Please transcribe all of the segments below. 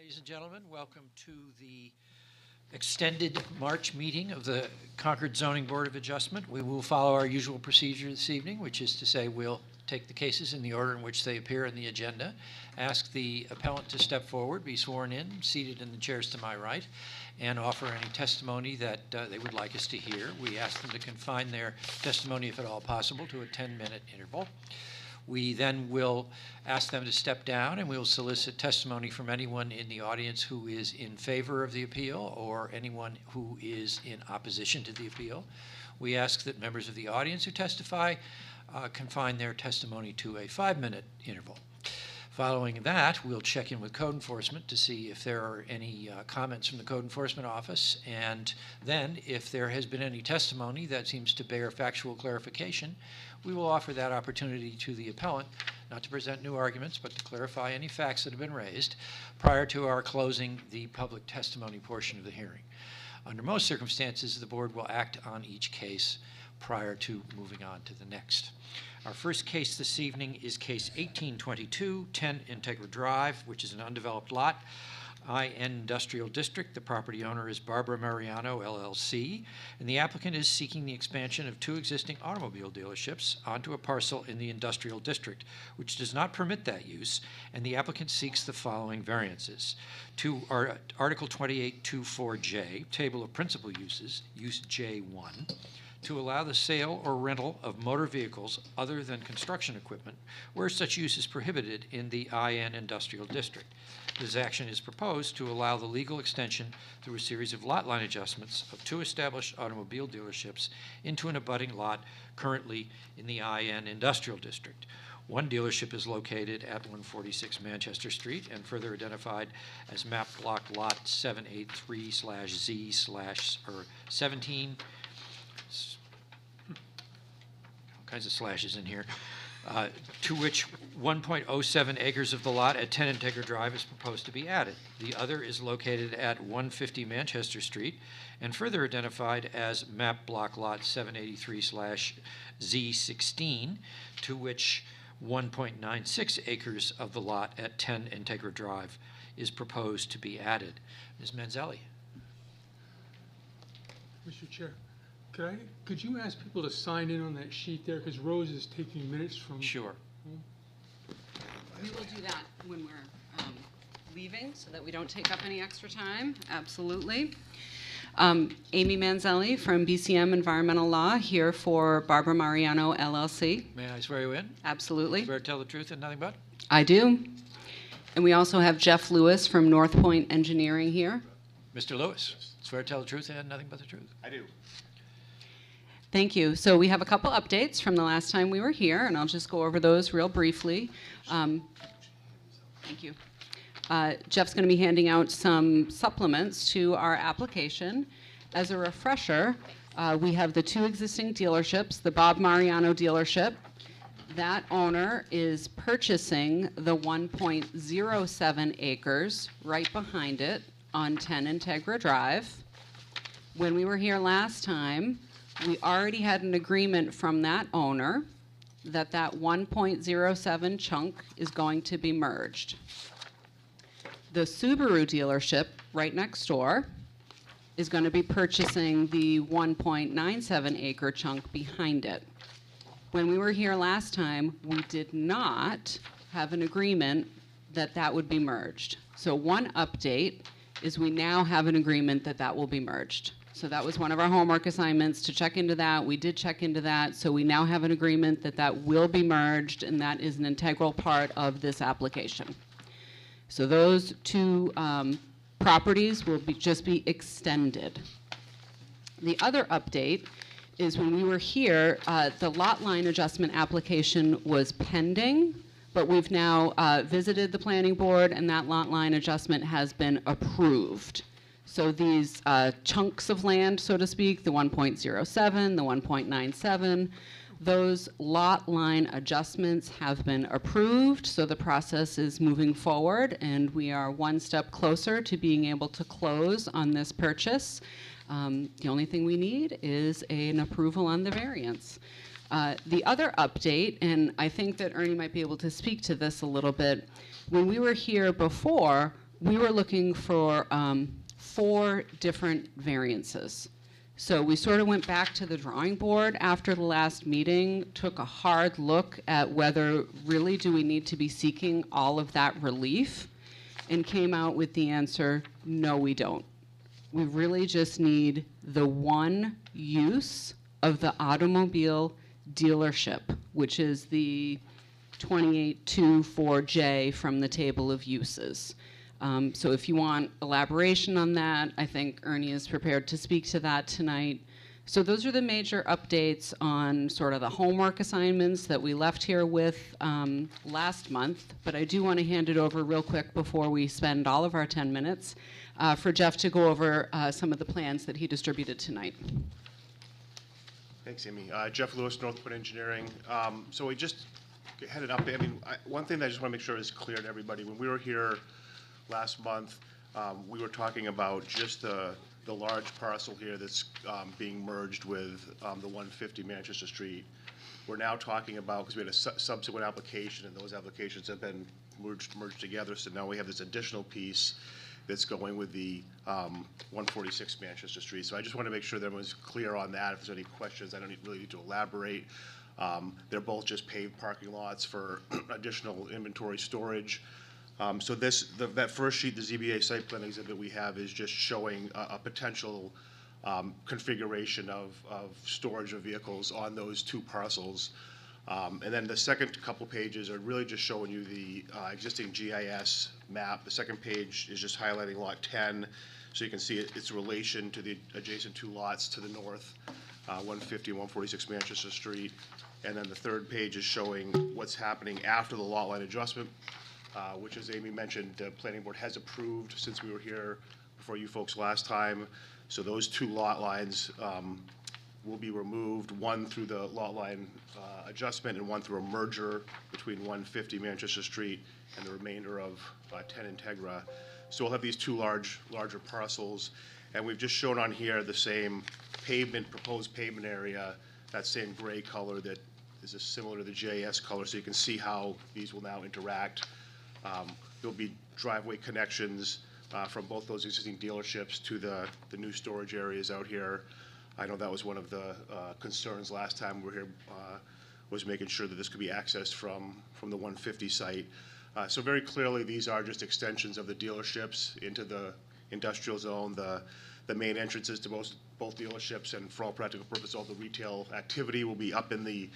Ladies and gentlemen, welcome to the extended March meeting of the Concord Zoning Board of Adjustment. We will follow our usual procedure this evening, which is to say we'll take the cases in the order in which they appear in the agenda, ask the appellant to step forward, be sworn in, seated in the chairs to my right, and offer any testimony that they would like us to hear. We ask them to confine their testimony, if at all possible, to a 10-minute interval. We then will ask them to step down, and we will solicit testimony from anyone in the audience who is in favor of the appeal or anyone who is in opposition to the appeal. We ask that members of the audience who testify confine their testimony to a 5-minute interval. Following that, we'll check in with code enforcement to see if there are any comments from the code enforcement office, and then if there has been any testimony that seems to bear factual clarification, we will offer that opportunity to the appellant, not to present new arguments, but to clarify any facts that have been raised prior to our closing the public testimony portion of the hearing. Under most circumstances, the board will act on each case prior to moving on to the next. Our first case this evening is case 1822, 10 Integra Drive, which is an undeveloped lot, IN Industrial District. The property owner is Barbara Mariano, LLC, and the applicant is seeking the expansion of 2 existing automobile dealerships onto a parcel in the industrial district, which does not permit that use, and the applicant seeks the following variances. To Article 2824J, Table of Principal Uses, Use J1, to allow the sale or rental of motor vehicles other than construction equipment where such use is prohibited in the IN Industrial District. This action is proposed to allow the legal extension through a series of lot line adjustments of 2 established automobile dealerships into an abutting lot currently in the IN Industrial District. One dealership is located at 146 Manchester Street and further identified as map block lot 783/Z/17. All kinds of slashes in here. To which 1.07 acres of the lot at 10 Integra Drive is proposed to be added. The other is located at 150 Manchester Street and further identified as map block lot 783/Z16, to which 1.96 acres of the lot at 10 Integra Drive is proposed to be added. Ms. Manzelli. Mr. Chair, could you ask people to sign in on that sheet there, because Rose is taking minutes from... Sure. We will do that when we're leaving so that we don't take up any extra time. Absolutely. Amy Manzelli from BCM Environmental Law, here for Barbara Mariano, LLC. May I swear you in? Absolutely. Swear to tell the truth and nothing but? I do. And we also have Jeff Lewis from North Point Engineering here. Mr. Lewis, swear to tell the truth and nothing but the truth? I do. Thank you. So we have a couple updates from the last time we were here, and I'll just go over those real briefly. Thank you. Jeff's going to be handing out some supplements to our application. As a refresher, we have the 2 existing dealerships, the Bob Mariano dealership. That owner is purchasing the 1.07 acres right behind it on 10 Integra Drive. When we were here last time, we already had an agreement from that owner that that 1.07 chunk is going to be merged. The Subaru dealership right next door is going to be purchasing the 1.97 acre chunk behind it. When we were here last time, we did not have an agreement that that would be merged. So one update is we now have an agreement that that will be merged. So that was one of our homework assignments, to check into that. We did check into that, so we now have an agreement that that will be merged, and that is an integral part of this application. So those 2 properties will just be extended. The other update is when we were here, the lot line adjustment application was pending, but we've now visited the planning board, and that lot line adjustment has been approved. So these chunks of land, so to speak, the 1.07, the 1.97, those lot line adjustments have been approved, so the process is moving forward, and we are one step closer to being able to close on this purchase. The only thing we need is an approval on the variance. The other update, and I think that Ernie might be able to speak to this a little bit, when we were here before, we were looking for 4 different variances. So we sort of went back to the drawing board after the last meeting, took a hard look at whether really do we need to be seeking all of that relief, and came out with the answer, no, we don't. We really just need the one use of the automobile dealership, which is the 2824J from the table of uses. So if you want elaboration on that, I think Ernie is prepared to speak to that tonight. So those are the major updates on sort of the homework assignments that we left here with last month. But I do want to hand it over real quick before we spend all of our 10 minutes for Jeff to go over some of the plans that he distributed tonight. Thanks, Amy. Jeff Lewis, Northwood Engineering. So we just had an update. I mean, one thing that I just want to make sure is clear to everybody. When we were here last month, we were talking about just the large parcel here that's being merged with the 150 Manchester Street. We're now talking about, because we had a subsequent application, and those applications have been merged together, so now we have this additional piece that's going with the 146 Manchester Street. So I just want to make sure that everyone's clear on that. If there's any questions, I don't really need to elaborate. They're both just paved parking lots for additional inventory storage. So that first sheet, the ZBA site plan exhibit we have, is just showing a potential configuration of storage of vehicles on those 2 parcels. And then the second couple pages are really just showing you the existing GIS map. The second page is just highlighting lot 10, so you can see its relation to the adjacent 2 lots to the north, 150 and 146 Manchester Street. And then the third page is showing what's happening after the lot line adjustment, which, as Amy mentioned, the planning board has approved since we were here before you folks last time. So those 2 lot lines will be removed, one through the lot line adjustment and one through a merger between 150 Manchester Street and the remainder of 10 Integra. So we'll have these 2 larger parcels, and we've just shown on here the same proposed pavement area, that same gray color that is similar to the JS color, so you can see how these will now interact. There'll be driveway connections from both those existing dealerships to the new storage areas out here. I know that was one of the concerns last time we were here, was making sure that this could be accessed from the 150 site. So very clearly, these are just extensions of the dealerships into the industrial zone. The main entrances to both dealerships, and for all practical purposes, all the retail activity will be up in the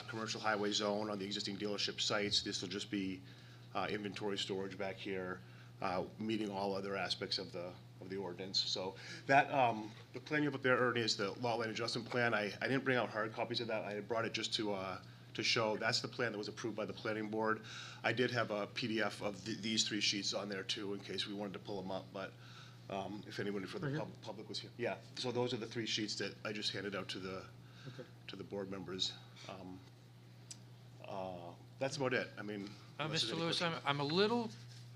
commercial highway zone on the existing dealership sites. This will just be inventory storage back here, meeting all other aspects of the ordinance. So that the plan you have up there, Ernie, is the lot line adjustment plan. I didn't bring out hard copies of that. I brought it just to show that's the plan that was approved by the planning board. I did have a PDF of these 3 sheets on there too, in case we wanted to pull them up. But if anyone from the public was here, yeah. So those are the 3 sheets that I just handed out to the board members. That's about it. I mean, Mr. Lewis, I'm a little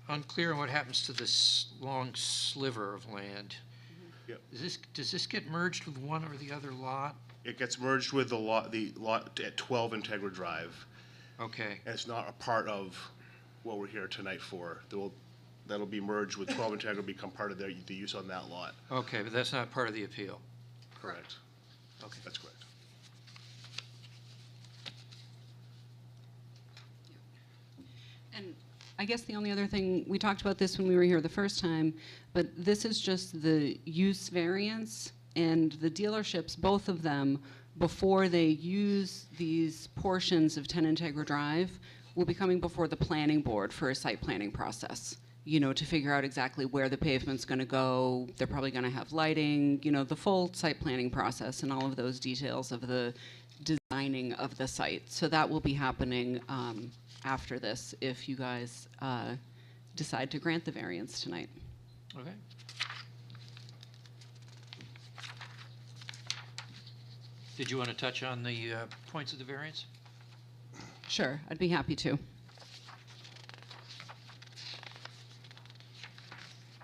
unclear on what happens to this long sliver of land. Yep. Does this get merged with one or the other lot? It gets merged with the lot at 12 Integra Drive. Okay. And it's not a part of what we're here tonight for. That'll be merged with 12 Integra, become part of the use on that lot. Okay, but that's not part of the appeal. Correct. Okay. That's correct. And I guess the only other thing, we talked about this when we were here the first time, but this is just the use variance, and the dealerships, both of them, before they use these portions of 10 Integra Drive, will be coming before the planning board for a site planning process, to figure out exactly where the pavement's going to go. They're probably going to have lighting, the full site planning process and all of those details of the designing of the site. So that will be happening after this, if you guys decide to grant the variance tonight. Okay. Did you want to touch on the points of the variance? Sure, I'd be happy to.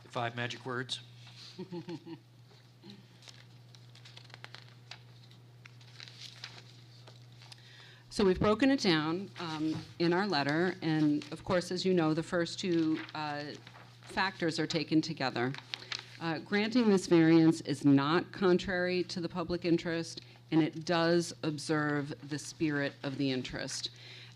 The 5 magic words? So we've broken it down in our letter, and of course, as you know, the first 2 factors are taken together. Granting this variance is not contrary to the public interest, and it does observe the spirit of the interest.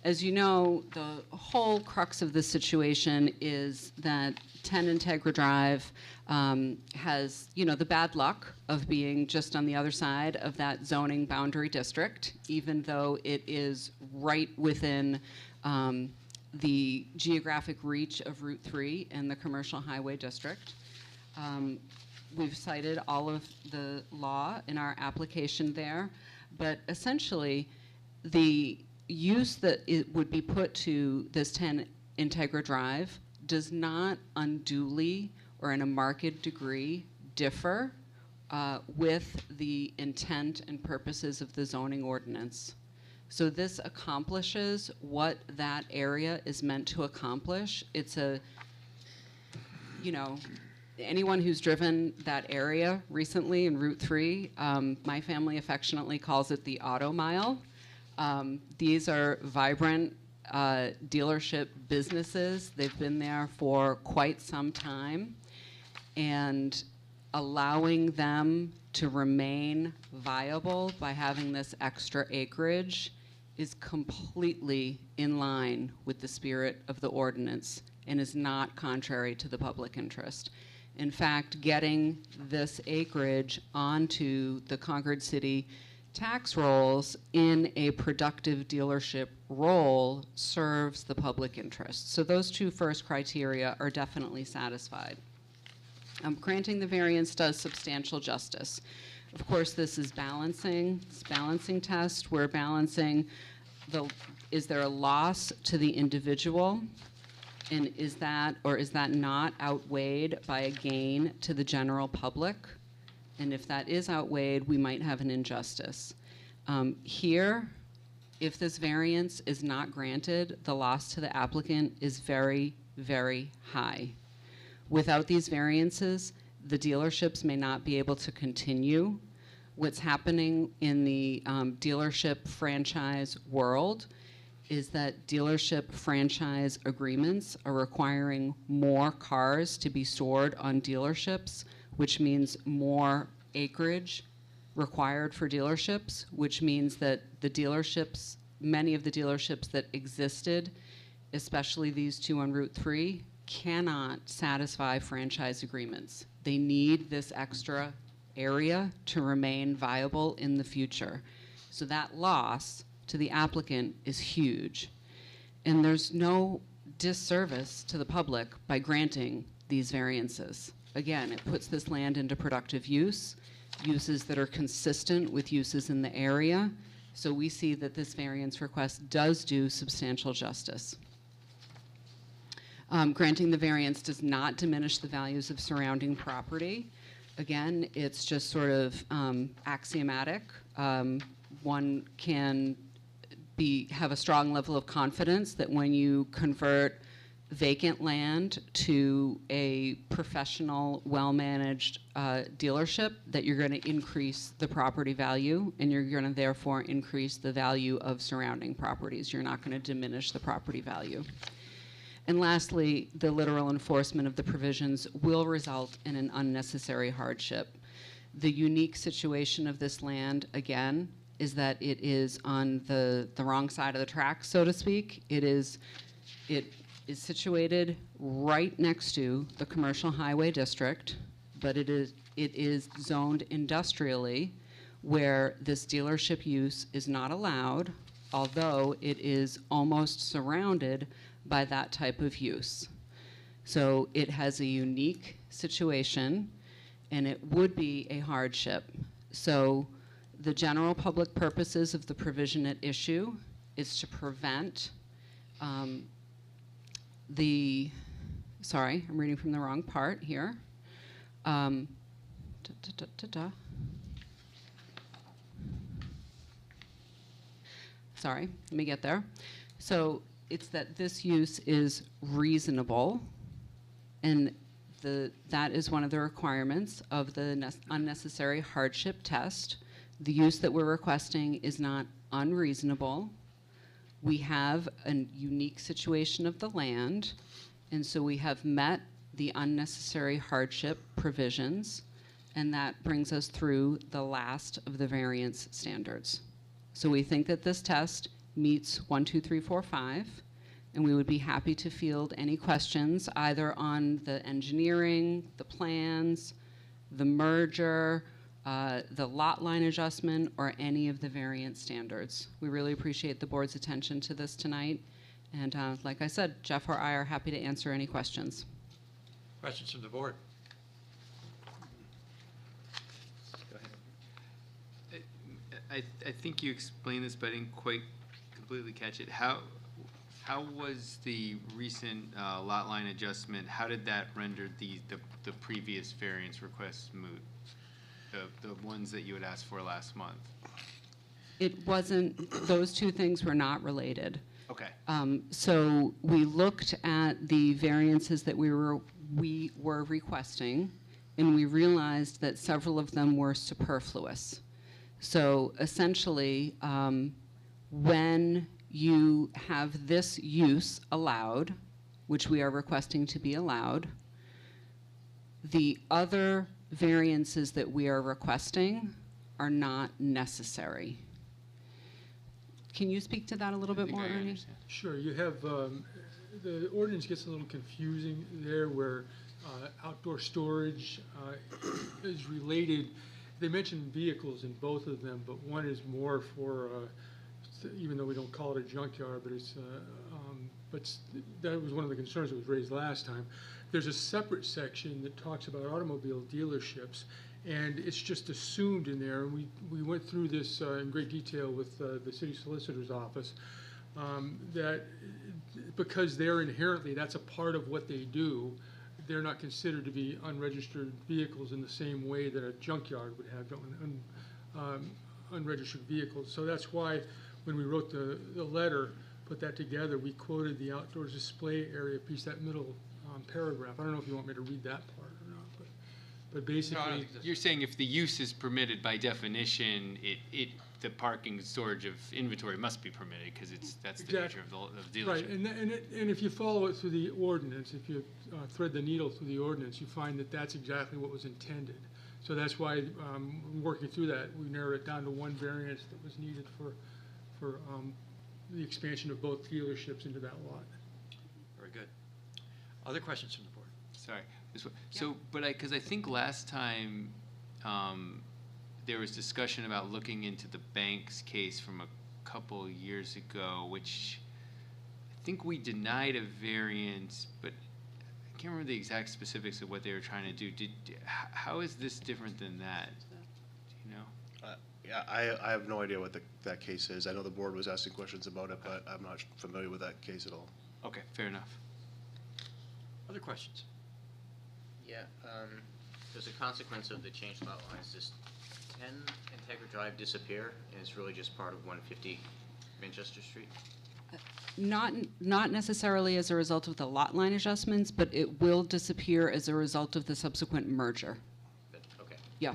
As you know, the whole crux of this situation is that 10 Integra Drive has, the bad luck of being just on the other side of that zoning boundary district, even though it is right within the geographic reach of Route 3 and the commercial highway district. We've cited all of the law in our application there, but essentially the use that it would be put to this 10 Integra Drive does not unduly or in a marked degree differ with the intent and purposes of the zoning ordinance. So this accomplishes what that area is meant to accomplish. It's anyone who's driven that area recently in Route 3, my family affectionately calls it the Auto Mile. These are vibrant dealership businesses. They've been there for quite some time, and allowing them to remain viable by having this extra acreage is completely in line with the spirit of the ordinance and is not contrary to the public interest. In fact, getting this acreage onto the Concord City tax rolls in a productive dealership role serves the public interest. So those two first criteria are definitely satisfied. Granting the variance does substantial justice. Of course, this is balancing. It's a balancing test. We're balancing is there a loss to the individual? And is that or is that not outweighed by a gain to the general public? And if that is outweighed, we might have an injustice. Here, if this variance is not granted, the loss to the applicant is very, very high. Without these variances, the dealerships may not be able to continue. What's happening in the dealership franchise world is that dealership franchise agreements are requiring more cars to be stored on dealerships, which means more acreage required for dealerships, which means that the dealerships, many of the dealerships that existed, especially these two on Route 3, cannot satisfy franchise agreements. They need this extra area to remain viable in the future. So that loss to the applicant is huge. And there's no disservice to the public by granting these variances. Again, it puts this land into productive use, uses that are consistent with uses in the area. So we see that this variance request does do substantial justice. Granting the variance does not diminish the values of surrounding property. Again, it's just sort of axiomatic. One can have a strong level of confidence that when you convert vacant land to a professional, well-managed dealership, that you're going to increase the property value, and you're going to therefore increase the value of surrounding properties. You're not going to diminish the property value. And lastly, the literal enforcement of the provisions will result in an unnecessary hardship. The unique situation of this land, again, is that it is on the wrong side of the track, so to speak. It is situated right next to the commercial highway district, but it is zoned industrially, where this dealership use is not allowed, although it is almost surrounded by that type of use. So it has a unique situation, and it would be a hardship. So the general public purposes of the provision at issue is to prevent sorry, I'm reading from the wrong part here. Sorry, let me get there. So it's that this use is reasonable, and that is one of the requirements of the unnecessary hardship test. The use that we're requesting is not unreasonable. We have a unique situation of the land, and so we have met the unnecessary hardship provisions, and that brings us through the last of the variance standards. So we think that this test meets 1, 2, 3, 4, 5, and we would be happy to field any questions either on the engineering, the plans, the merger, the lot line adjustment, or any of the variance standards. We really appreciate the board's attention to this tonight. And like I said, Jeff or I are happy to answer any questions. Questions from the board? I think you explained this, but I didn't quite completely catch it. How was the recent lot line adjustment, how did that render the previous variance requests moot? The ones that you had asked for last month? It wasn't, those two things were not related. Okay. So we looked at the variances that we were requesting, and we realized that several of them were superfluous. So essentially, when you have this use allowed, which we are requesting to be allowed, the other variances that we are requesting are not necessary. Can you speak to that a little bit more, Ernie? Sure, you have, the ordinance gets a little confusing there where outdoor storage is related. They mention vehicles in both of them, but one is more for, even though we don't call it a junkyard, but that was one of the concerns that was raised last time. There's a separate section that talks about automobile dealerships, and it's just assumed in there, and we went through this in great detail with the city solicitor's office, that because they're inherently, that's a part of what they do, they're not considered to be unregistered vehicles in the same way that a junkyard would have unregistered vehicles. So that's why when we wrote the letter, put that together, we quoted the outdoor display area piece, that middle paragraph. I don't know if you want me to read that part or not, but basically. You're saying if the use is permitted by definition, the parking and storage of inventory must be permitted because that's the nature of the dealership. Right, and if you follow it through the ordinance, if you thread the needle through the ordinance, you find that that's exactly what was intended. So that's why, working through that, we narrowed it down to one variance that was needed for the expansion of both dealerships into that lot. Very good. Other questions from the board? Sorry. So, but because I think last time there was discussion about looking into the Banks case from a couple years ago, which I think we denied a variance, but I can't remember the exact specifics of what they were trying to do. How is this different than that? Do you know? Yeah, I have no idea what that case is. I know the board was asking questions about it, but I'm not familiar with that case at all. Okay, fair enough. Other questions? Yeah, as a consequence of the changed lot lines, does 10 Integra Drive disappear, and it's really just part of 150 Manchester Street? Not necessarily as a result of the lot line adjustments, but it will disappear as a result of the subsequent merger. Okay. Yeah.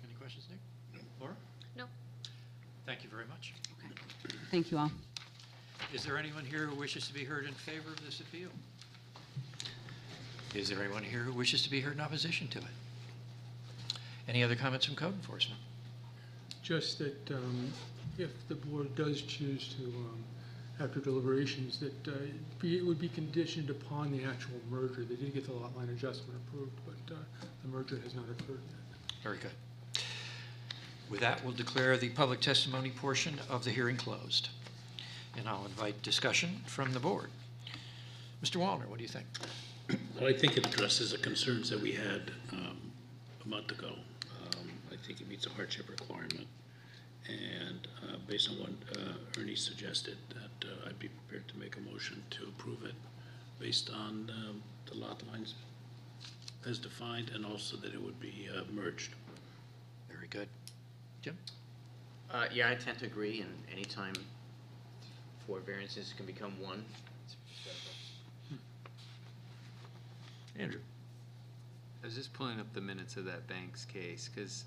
Any questions, Nick? Laura? No. Thank you very much. Okay. Thank you all. Is there anyone here who wishes to be heard in favor of this appeal? Is there anyone here who wishes to be heard in opposition to it? Any other comments from code enforcement? Just that if the board does choose to, after deliberations, that it would be conditioned upon the actual merger. They did get the lot line adjustment approved, but the merger has not occurred yet. Very good. With that, we'll declare the public testimony portion of the hearing closed. And I'll invite discussion from the board. Mr. Wallner, what do you think? Well, I think it addresses the concerns that we had a month ago. I think it meets a hardship requirement. And based on what Ernie suggested, that I'd be prepared to make a motion to approve it based on the lot lines as defined, and also that it would be merged. Very good. Jim? Yeah, I tend to agree, and anytime 4 variances can become 1. Andrew? I was just pulling up the minutes of that Banks case, because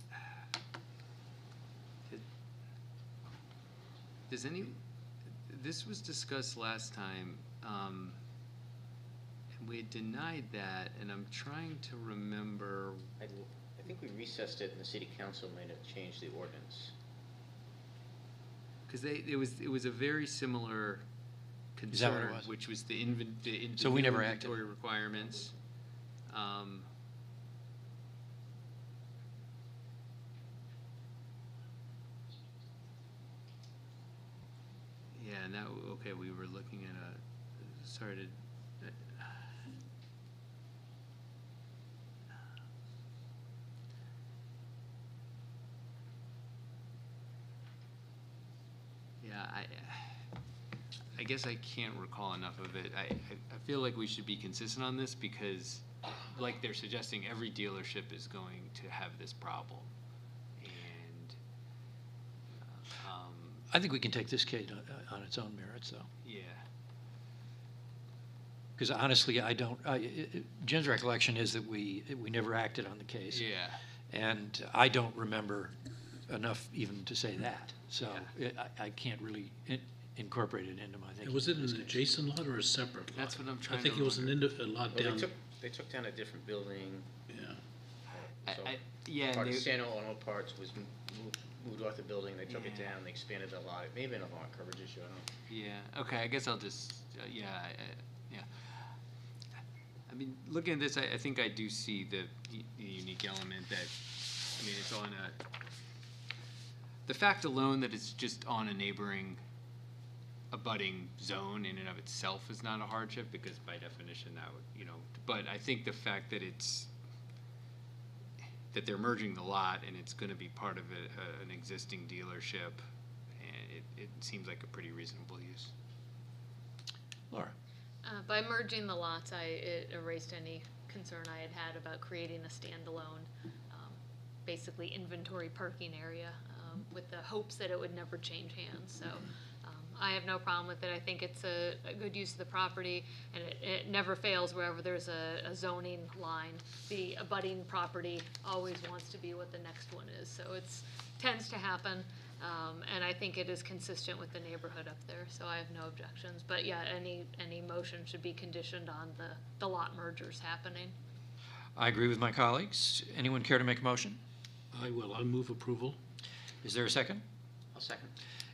this was discussed last time. we had denied that, and I'm trying to remember. I think we recessed it and the city council might have changed the ordinance. Because it was a very similar concern, Is that what it was? which was the So we never acted. inventory requirements. Yeah, now, okay, we were looking at sorry to, yeah, I guess I can't recall enough of it. I feel like we should be consistent on this because, like they're suggesting, every dealership is going to have this problem. And, I think we can take this case on its own merits, though. yeah. Because honestly, Jen's recollection is that we never acted on the case. Yeah. And I don't remember enough even to say that. So I can't really incorporate it into my thinking. Was it in this an case. adjacent lot or a separate lot? That's what I'm trying I think to it was a lot Well, down, they took down a different building. yeah. So Yeah, part of and Sano Auto Parts was moved off the building, they took it Yeah. down, they expanded the lot. It may have been a lot coverage issue, I don't know. yeah, okay, I guess I'll just, yeah. I mean, looking at this, I think I do see the unique element that, I mean, it's on the fact alone that it's just on a neighboring abutting zone in and of itself is not a hardship, because by definition that would, but I think the fact that that they're merging the lot and it's gonna be part of an existing dealership, and it seems like a pretty reasonable use. Laura? By merging the lots, it erased any concern I had had about creating a standalone, basically inventory parking area, with the hopes that it would never change hands. So I have no problem with it. I think it's a good use of the property, and it never fails wherever there's a zoning line. The abutting property always wants to be what the next one is, so it tends to happen. And I think it is consistent with the neighborhood up there, so I have no objections. But yeah, any motion should be conditioned on the lot mergers happening. I agree with my colleagues. Anyone care to make a motion? I will, I move approval. Is there a second? I'll second.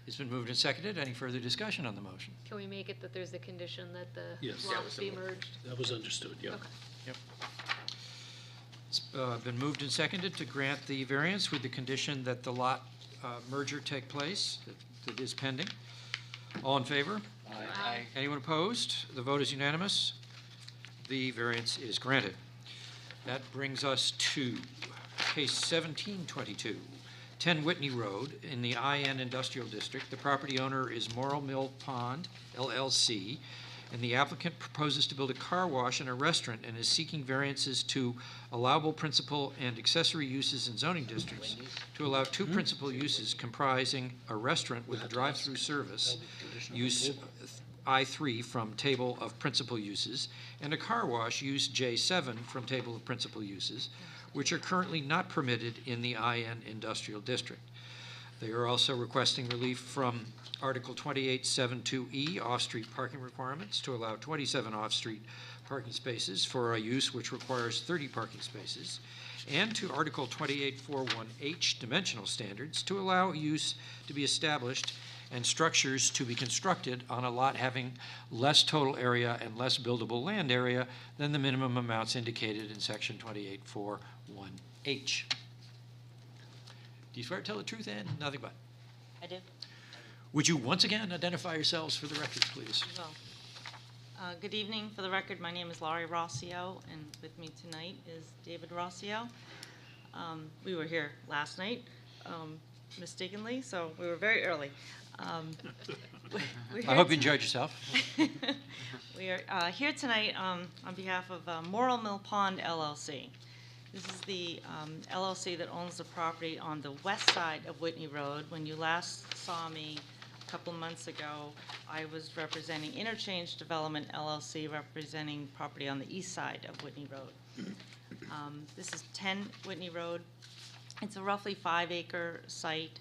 It's been moved and seconded. Any further discussion on the motion? Can we make it that there's a condition that the Yes. Yeah, lots be merged? That was understood, yeah. Okay. Yep. It's been moved and seconded to grant the variance with the condition that the lot merger take place, that is pending. All in favor? Aye. Anyone opposed? The vote is unanimous. The variance is granted. That brings us to case 1722, 10 Whitney Road in the IN Industrial District. The property owner is Morrill Mill Pond, LLC, and the applicant proposes to build a car wash and a restaurant and is seeking variances to allowable principal and accessory uses in zoning districts to allow two principal uses comprising a restaurant with a drive-through service, use I3 from table of principal uses, and a car wash, use J7 from table of principal uses, which are currently not permitted in the IN Industrial District. They are also requesting relief from Article 2872E, off-street parking requirements, to allow 27 off-street parking spaces for a use which requires 30 parking spaces, and to Article 2841H, dimensional standards, to allow use to be established and structures to be constructed on a lot having less total area and less buildable land area than the minimum amounts indicated in Section 2841H. Do you swear to tell the truth and nothing but? I do. Would you once again identify yourselves for the record, please? Well, good evening. For the record, my name is Laurie Rossio, and with me tonight is David Rossio. We were here last night, mistakenly, so we were very early. I hope you enjoyed yourself. We are here tonight on behalf of Morrill Mill Pond LLC. This is the LLC that owns the property on the west side of Whitney Road. When you last saw me a couple of months ago, I was representing Interchange Development LLC, representing property on the east side of Whitney Road. This is 10 Whitney Road. It's a roughly 5-acre site.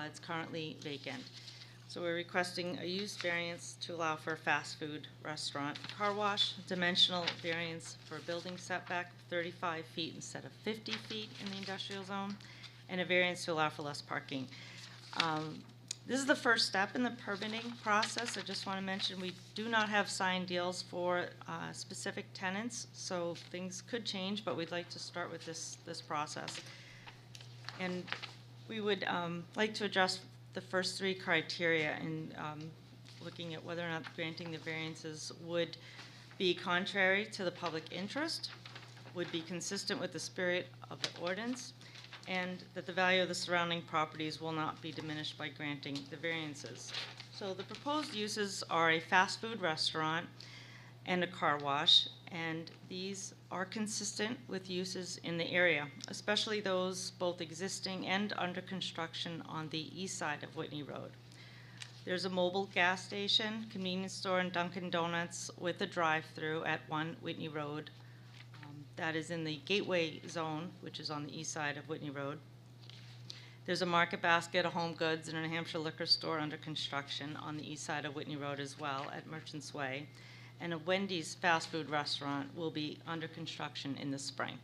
It's currently vacant. So we're requesting a use variance to allow for a fast food restaurant, car wash, dimensional variance for a building setback of 35 feet instead of 50 feet in the industrial zone, and a variance to allow for less parking. This is the first step in the permitting process. I just want to mention, we do not have signed deals for specific tenants, so things could change, but we'd like to start with this process. And we would like to address the first three criteria in looking at whether or not granting the variances would be contrary to the public interest, would be consistent with the spirit of the ordinance, and that the value of the surrounding properties will not be diminished by granting the variances. So the proposed uses are a fast food restaurant and a car wash, and these are consistent with uses in the area, especially those both existing and under construction on the east side of Whitney Road. There's a mobile gas station, convenience store, and Dunkin' Donuts with a drive-through at 1 Whitney Road. That is in the gateway zone, which is on the east side of Whitney Road. There's a Market Basket, a Home Goods, and a New Hampshire liquor store under construction on the east side of Whitney Road as well at Merchants Way. And a Wendy's fast food restaurant will be under construction in the spring.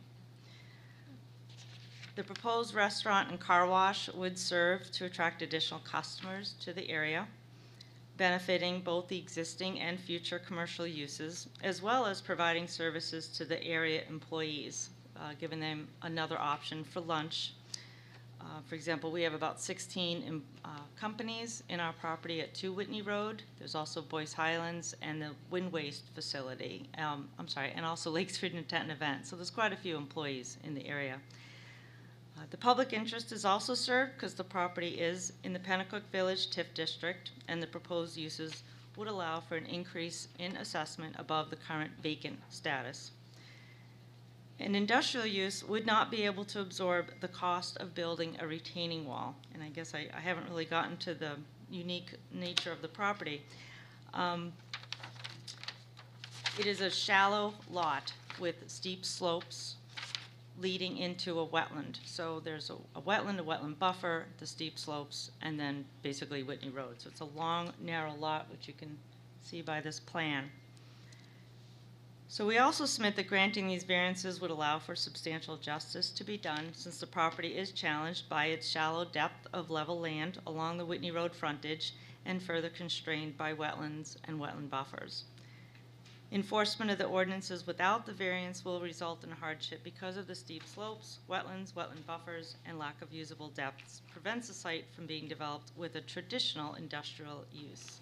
The proposed restaurant and car wash would serve to attract additional customers to the area, benefiting both the existing and future commercial uses, as well as providing services to the area employees, giving them another option for lunch. For example, we have about 16 companies in our property at 2 Whitney Road. There's also Boyce Highlands and the Wind Waste facility, and also Lake Street Intent and Event. So there's quite a few employees in the area. The public interest is also served because the property is in the Pennacook Village TIF district, and the proposed uses would allow for an increase in assessment above the current vacant status. An industrial use would not be able to absorb the cost of building a retaining wall, and I guess I haven't really gotten to the unique nature of the property. It is a shallow lot with steep slopes leading into a wetland. So there's a wetland buffer, the steep slopes, and then basically Whitney Road. So it's a long, narrow lot, which you can see by this plan. So we also submit that granting these variances would allow for substantial justice to be done, since the property is challenged by its shallow depth of level land along the Whitney Road frontage and further constrained by wetlands and wetland buffers. Enforcement of the ordinances without the variance will result in hardship because of the steep slopes, wetlands, wetland buffers, and lack of usable depths prevents the site from being developed with a traditional industrial use.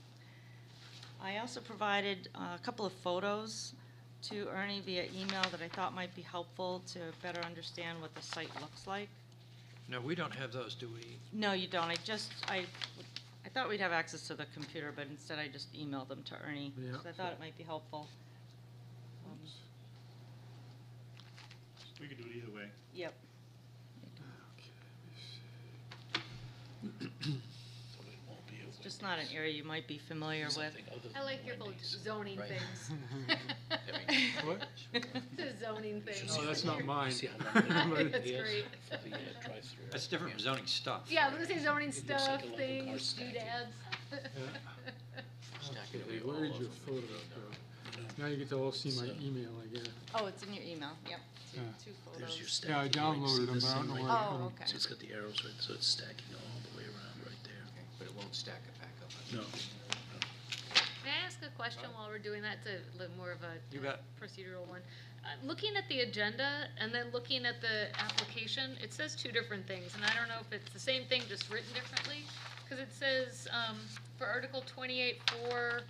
I also provided a couple of photos to Ernie via email that I thought might be helpful to better understand what the site looks like. No, we don't have those, do we? No, you don't. I thought we'd have access to the computer, but instead I just emailed them to Ernie. Yeah. So I thought it might be helpful. We could do it either way. Yep. It's just not an area you might be familiar with. I like your little zoning things. What? The zoning things. Oh, that's not mine. See how long it That's is great. for the drive-through. That's different from zoning stuff. Yeah, I was gonna say zoning looks stuff, like a little car things, stacking. doodads. Okay, where did your photo go? Now you get to all see my email, I guess. Oh, it's in your email, yep. Yeah. Two There's your photos. stacking. Yeah, I right? downloaded See them, this but I don't thing know right where I there? put Oh, 'em. okay. See, it's got the arrows, right, so it's stacking all the way around right there. But it won't stack it back up. No, May I ask a question while we're doing that? It's a little more of a You bet. procedural one. Looking at the agenda and then looking at the application, it says two different things, and I don't know if it's the same thing, just written differently. Because it says, for Article 28.4,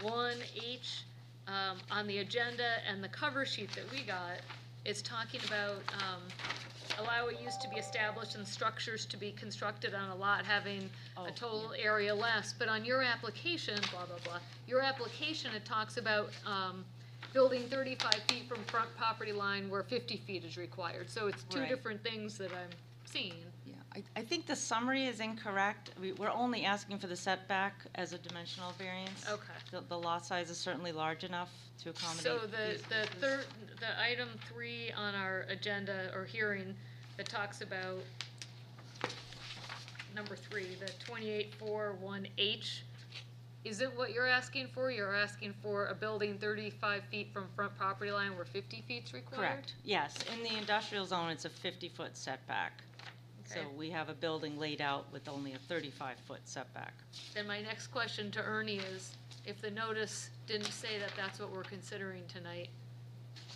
1H, on the agenda and the cover sheet that we got, it's talking about, allow a use to be established and structures to be constructed on a lot having a total area less. But on your application, blah, blah, blah, your application, it talks about, building 35 feet from front property line where 50 feet is required. So it's two Right. different things that I'm seeing. Yeah, I think the summary is incorrect. We're only asking for the setback as a dimensional variance. Okay. The lot size is certainly large enough to accommodate. So the these third, the item 3 on our agenda or hearing that talks about number 3, the 2841H. Is it what you're asking for? You're asking for a building 35 feet from front property line where 50 feet's required? Correct, yes. In the industrial zone, it's a 50-foot setback. So Okay. we have a building laid out with only a 35-foot setback. Then my next question to Ernie is, if the notice didn't say that that's what we're considering tonight,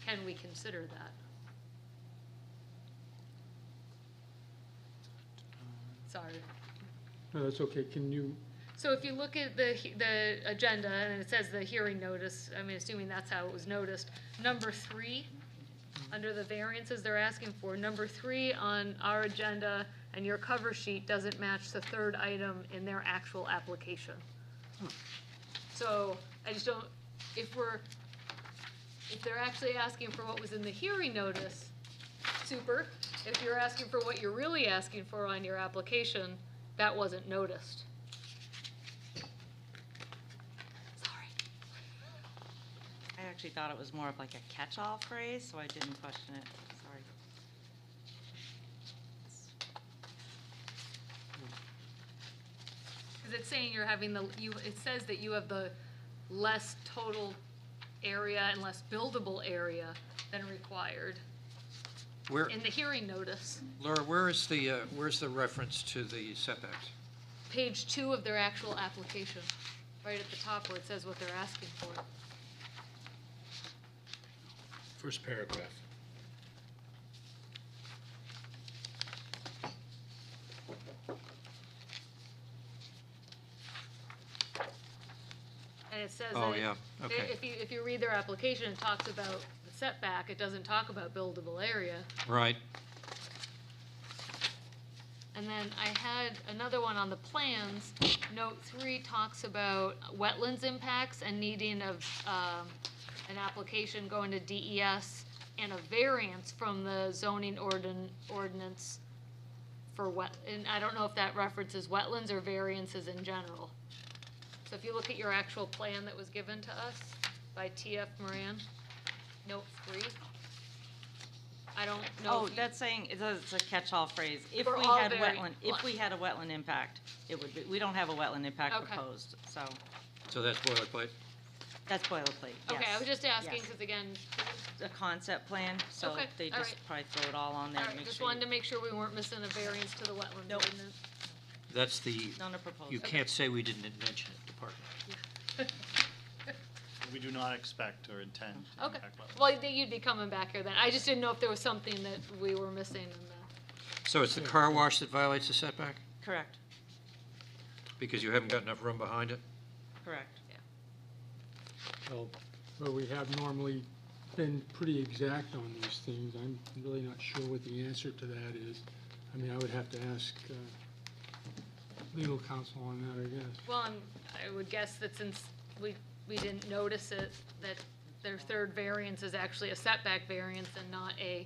can we consider that? Sorry. No, that's okay. Can you, So if you look at the agenda, and it says the hearing notice, I mean, assuming that's how it was noticed, number 3, under the variances they're asking for, number 3 on our agenda and your cover sheet doesn't match the 3rd item in their actual application. So I just don't, if they're actually asking for what was in the hearing notice, super. If you're asking for what you're really asking for on your application, that wasn't noticed. Sorry. I actually thought it was more of like a catch-all phrase, so I didn't question it. Sorry. Because it's saying you're having it says that you have the less total area and less buildable area than required Where, in the hearing notice. Laura, where's the reference to the setbacks? Page 2 of their actual application, right at the top where it says what they're asking for. First paragraph. And it says Oh, that yeah, okay. if you read their application, it talks about the setback, it doesn't talk about buildable area. Right. And then I had another one on the plans. Note 3 talks about wetlands impacts and needing of an application going to DES and a variance from the zoning ordinance for and I don't know if that references wetlands or variances in general. So if you look at your actual plan that was given to us by TF Moran, note 3. I don't know. Oh, if you- that's saying, it's a catch-all phrase. If For we all had vari- if we had a wetland impact, it would be, we don't have a wetland impact Okay. proposed, so So that's boilerplate? that's boilerplate, yes. Okay, I was just asking, Yes. because again, A concept plan, so Okay, they all just right. probably throw it all on there all to right, make just sure. wanted to make sure we weren't missing a variance to the wetland Nope. ordinance. That's the, None are proposed. you can't say we didn't mention it, department. We do not expect or intend to Okay, impact wetlands. well, you'd be coming back here then. I just didn't know if there was something that we were missing in the, So it's the car wash that violates the setback? Correct, Because you haven't got enough room behind it? correct. well, we have normally been pretty exact on these things. I'm really not sure what the answer to that is. I mean, I would have to ask legal counsel on that, I guess. well, I would guess that since we didn't notice it, that their 3rd variance is actually a setback variance and not a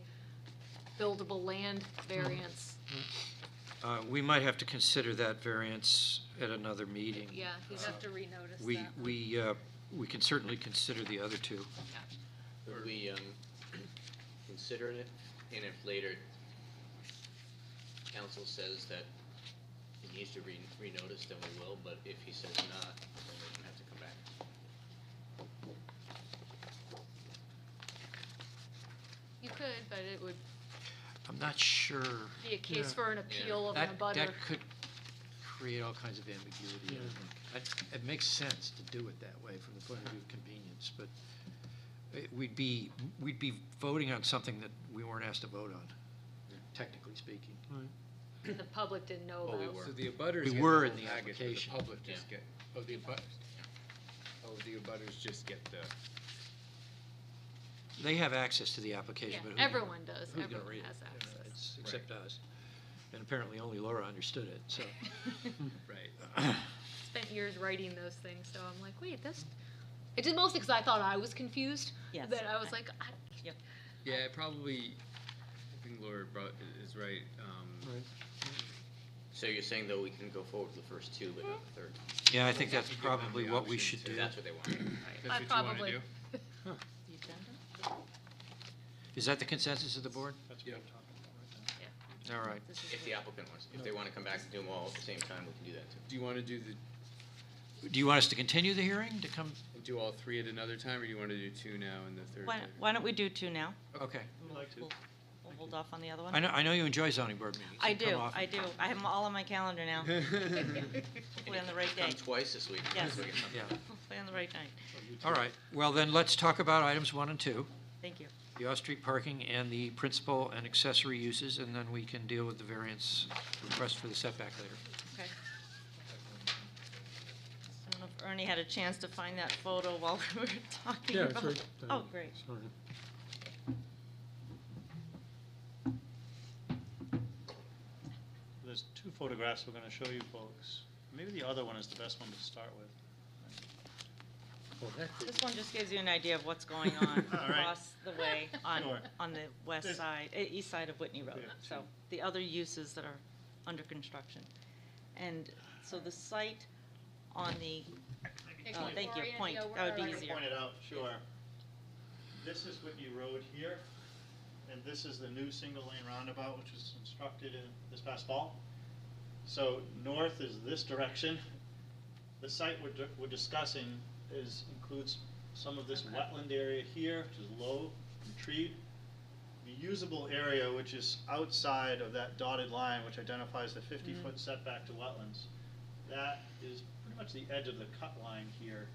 buildable land variance. We might have to consider that variance at another meeting. Yeah, you'd have to renotice We, that. we can certainly consider the other two. Would we consider it, and if later council says that he needs to renotice, then we will, but if he says not, then we don't have to come back. You could, but it would I'm not sure. be a case Yeah. for an appeal of an That, abutter. that could create all kinds of ambiguity, I think. It makes sense to do it that way from the point of view of convenience, but we'd be voting on something that we weren't asked to vote on, technically speaking. The public didn't know Oh, we about. were. So the abutters We get were the in whole the package, but application. The public just get, the abutters just get the, They have access to the application, Yeah, but everyone does. who's gonna Everyone read it? has access. Except us. And apparently only Laura understood it, so. right. Spent years writing those things, so I'm like, wait, this. It did mostly because I thought I was confused. Yes. That I was like, Yep. Yeah, probably, I think Laura is right. Right. So you're saying, though, we can go forward with the first 2, but not the 3rd? Yeah, I think that's You give them probably the what we option should to- do. That's what they want. That's I what you wanna probably. do? The agenda? Is that the consensus of the board? That's what Yep. we're talking about right now. All right. If the applicant wants, if they want to come back and do them all at the same time, we can do that too. Do you want to do Do you want us to continue the hearing, to come? do all three at another time, or do you want to do two now and the third? Why don't we do two now? Okay. We'll hold off on the other one. I know you enjoy zoning board meetings. I You come do, often. I do. I have them all on my calendar now. Hopefully on the right day. Come twice this week. Yes. so we can- Yeah. Hopefully on the right night. All right. Well, then let's talk about items 1 and 2, Thank you. the off-street parking and the principal and accessory uses, and then we can deal with the variance request for the setback later. Okay. I don't know if Ernie had a chance to find that photo while we were talking Yeah, about. it's right. Oh, great. Sorry. There's two photographs we're gonna show you folks. Maybe the other one is the best one to start with. Oh, heck, This one just gives you an idea of what's going on All right. across the way Sure. on the west There's- side, east side of Whitney Road. Yeah, So sure. the other uses that are under construction. And so the site on the, oh, thank you, point, that would be easier. Point it out, sure. This is Whitney Road here, and this is the new single-lane roundabout, which was constructed in this past fall. So north is this direction. The site we're discussing includes some of this wetland area here, which is low and treed. The usable area, which is outside of that dotted line, which identifies the 50-foot setback to wetlands, that is pretty much the edge of the cut line here.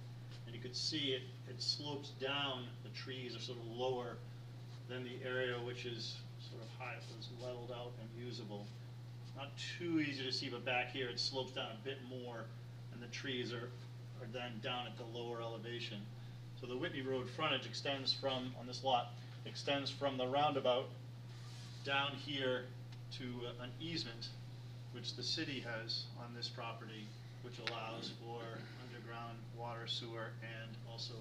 And you could see it slopes down, the trees are sort of lower than the area which is sort of high, was leveled out and usable. Not too easy to see, but back here it slopes down a bit more, and the trees are then down at the lower elevation. So the Whitney Road frontage extends from, on this lot, extends from the roundabout down here to an easement, which the city has on this property, which allows for underground water, sewer, and also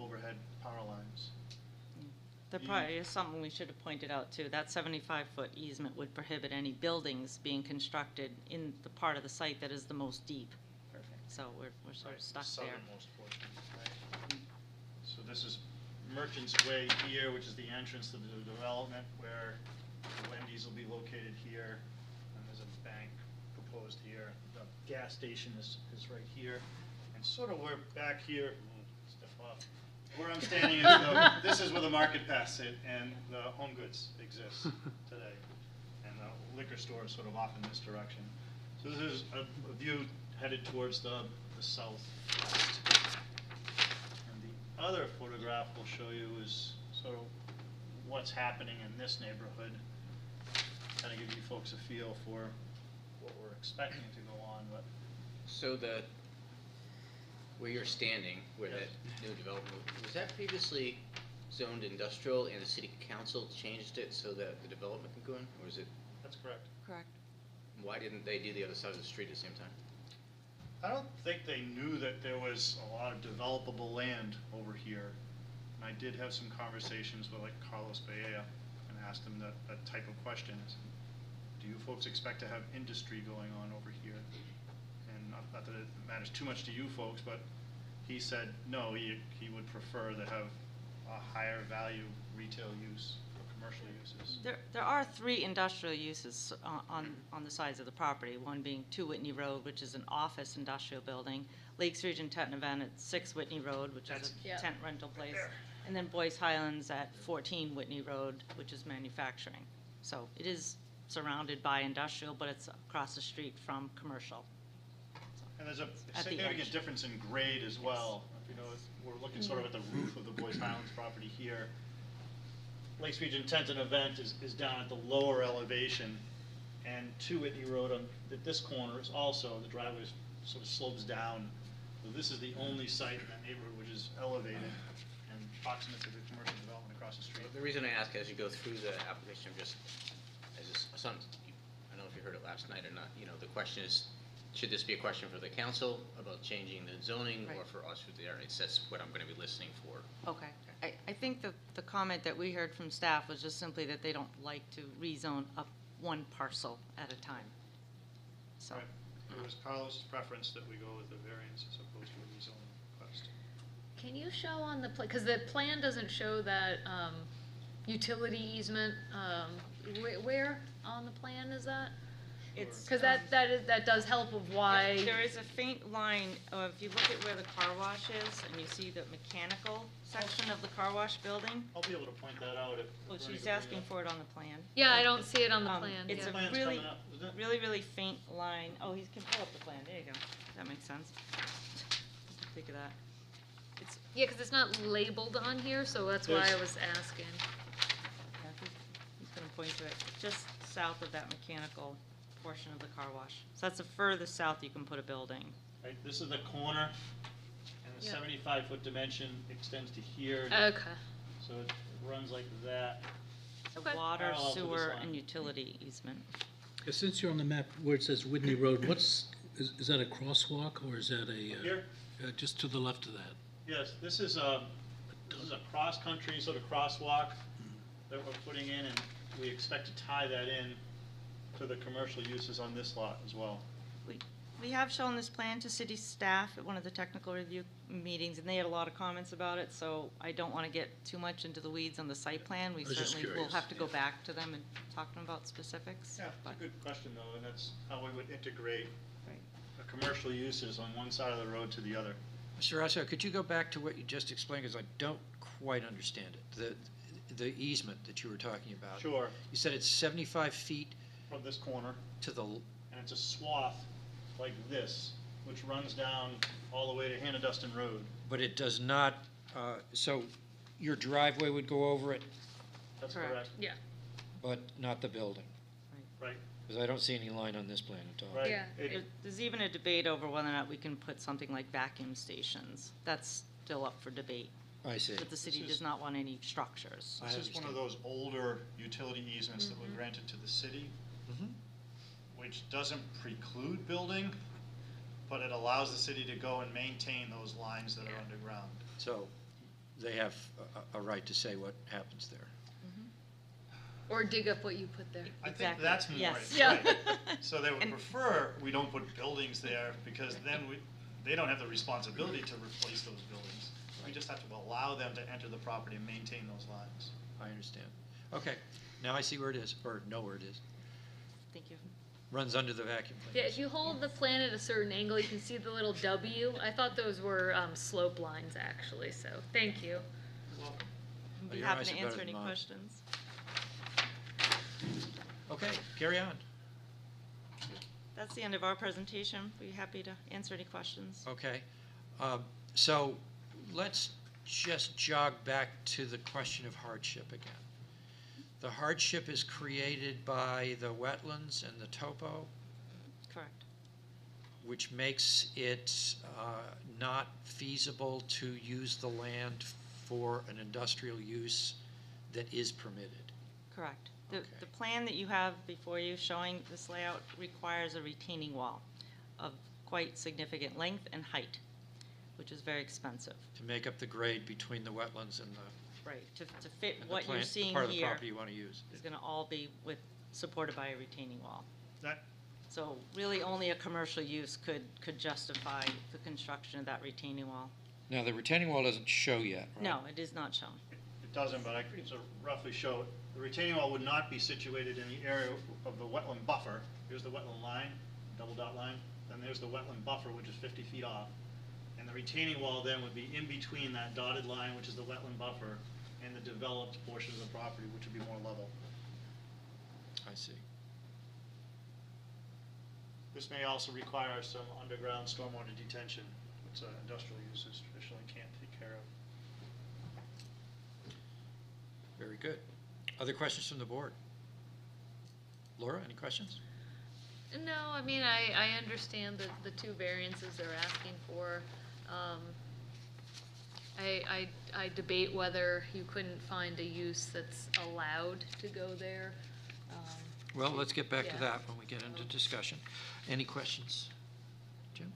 overhead power lines. There probably is something we should have pointed out too. That 75-foot easement would prohibit any buildings being constructed in the part of the site that is the most deep. So we're sort of stuck there. Southernmost portion, right? So this is Merchant's Way here, which is the entrance to the development, where Wendy's will be located here, and there's a bank proposed here. The gas station is right here, and sort of we're back here, step off. Where I'm standing is, this is where the market pass sit, and the home goods exists today. And the liquor store is sort of off in this direction. So this is a view headed towards the southwest. And the other photograph we'll show you is sort of what's happening in this neighborhood. Kind of give you folks a feel for what we're expecting to go on, but. So where you're standing, where that new development, was that previously zoned industrial and the city council changed it so that the development can go in, or is it, That's correct. Correct. why didn't they do the other side of the street at the same time? I don't think they knew that there was a lot of developable land over here. And I did have some conversations with like Carlos Baella and asked him that type of question. I said, do you folks expect to have industry going on over here? And not that it matters too much to you folks, but he said, no, he would prefer to have a higher value retail use or commercial uses. There are 3 industrial uses on the sides of the property, one being 2 Whitney Road, which is an office industrial building, Lakes Region Tent Event at 6 Whitney Road, which is Yeah. a tent rental place, and then Boyce Highlands at 14 Whitney Road, which is manufacturing. So it is surrounded by industrial, but it's across the street from commercial. And there's a At the significant edge. difference in grade as well. You know, we're looking sort of at the roof of the Boys Highlands property here. Lakes Region Tent and Event is down at the lower elevation, and 2 Whitney Road at this corner is also, the driveway sort of slopes down. So this is the only site in that neighborhood which is elevated and proximate to the commercial development across the street. The reason I ask, as you go through the application, I don't know if you heard it last night or not, the question is, should this be a question for the council about changing the zoning, or Right. for us with the variance? That's what I'm gonna be listening for. Okay. I think the comment that we heard from staff was just simply that they don't like to rezone up one parcel at a time. So, Right. It was Carlos' preference that we go with the variance as opposed to a rezoning request. Can you show on the, because the plan doesn't show that utility easement Where on the plan is that? It's, Because that does help of why. There is a faint line, if you look at where the car wash is, and you see the mechanical section of the car wash building. I'll be able to point that out if. Well, Bernie she's can bring asking it up. for it on the plan. Yeah, I don't see it on the plan. It's yeah. a Plan's really, coming up, isn't it? really faint line. Oh, he can pull up the plan. There you go. That makes sense. Think of that. It's, Yeah, because it's not labeled on here, so that's why I was asking. yeah, he's gonna point to it, just south of that mechanical portion of the car wash. So that's the furthest south you can put a building. Right, this is the corner, and the Yeah. 75-foot dimension extends to here, Okay. so it runs like that. It's a Okay. water, Parallel to this sewer, line. and utility easement. Since you're on the map where it says Whitney Road, is that a crosswalk or is that Here? just to the left of that? Yes, this is a cross-country sort of crosswalk that we're putting in, and we expect to tie that in to the commercial uses on this lot as well. We have shown this plan to city staff at one of the technical review meetings, and they had a lot of comments about it, so I don't want to get too much into the weeds on the site plan. We I was just certainly will curious, have to go back to them and talk to them about specifics. Yeah, it's but- a good question though, and that's how we would integrate Right. the commercial uses on one side of the road to the other. Mr. Rosso, could you go back to what you just explained, because I don't quite understand it, the easement that you were talking about? Sure, You said it's 75 feet from this corner, to the, and it's a swath like this, which runs down all the way to Hannah Dustin Road. but it does not, so your driveway would go over it, That's Correct. correct, Yeah. but not the building? right, Because I don't see any line on this plan at all. right. Yeah. There's even a debate over whether or not we can put something like vacuum stations. That's still up for debate, I see. but the city This does is- not want any structures. I This is one of understand. those older utility easements that were granted to the city, Mhm. which doesn't preclude building, but it allows the city to go and maintain those lines that are underground. So they have a right to say what happens there. Or dig up what you put there. I think Exactly. that's more Yes. it, Yeah. right. So they would And- prefer we don't put buildings there, because then they don't have the responsibility to replace those buildings. We just have to allow them to enter the property and maintain those lines. I understand. Okay, now I see where it is, or know where it is. Thank you. Runs under the vacuum Yeah, cleaners. if you hold the plan at a certain angle, you can see the little W. I thought those were slope lines, actually, so thank you. I'd be your happy eyes to are better answer than any mine. questions. Okay, carry on. That's the end of our presentation. We'd be happy to answer any questions. Okay, so let's just jog back to the question of hardship again. The hardship is created by the wetlands and the topo, Correct. which makes it not feasible to use the land for an industrial use that is permitted. Correct. Okay. The plan that you have before you showing this layout requires a retaining wall of quite significant length and height, which is very expensive. To make up the grade between the wetlands and the, Right. To fit and the what you're plant, the seeing part of the here property you want to use. is gonna all be supported by a retaining wall. That, So really only a commercial use could justify the construction of that retaining wall. Now, the retaining wall doesn't show yet, right? No, it is not shown. it doesn't, but I can sort of roughly show it. The retaining wall would not be situated in the area of the wetland buffer. Here's the wetland line, double dot line, then there's the wetland buffer, which is 50 feet off. And the retaining wall then would be in between that dotted line, which is the wetland buffer, and the developed portion of the property, which would be more level. I see. This may also require some underground stormwater detention, which industrial uses traditionally can't take care of. Very good. Other questions from the board? Laura, any questions? No, I mean, I understand the two variances they're asking for. I debate whether you couldn't find a use that's allowed to go there. Well, let's get back to Yeah. that when we get into discussion. Any questions? Jim?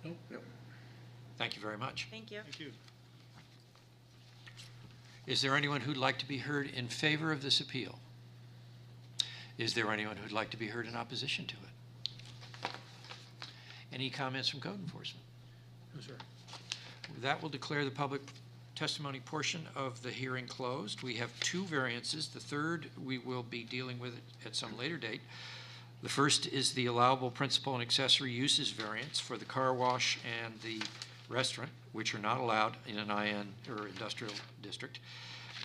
No? Thank you very much. Thank you. Thank you. Is there anyone who'd like to be heard in favor of this appeal? Is there anyone who'd like to be heard in opposition to it? Any comments from code enforcement? No, sir. With that, we'll declare the public testimony portion of the hearing closed. We have two variances. The third we will be dealing with at some later date. The first is the allowable principal and accessory uses variance for the car wash and the restaurant, which are not allowed in an IN or industrial district,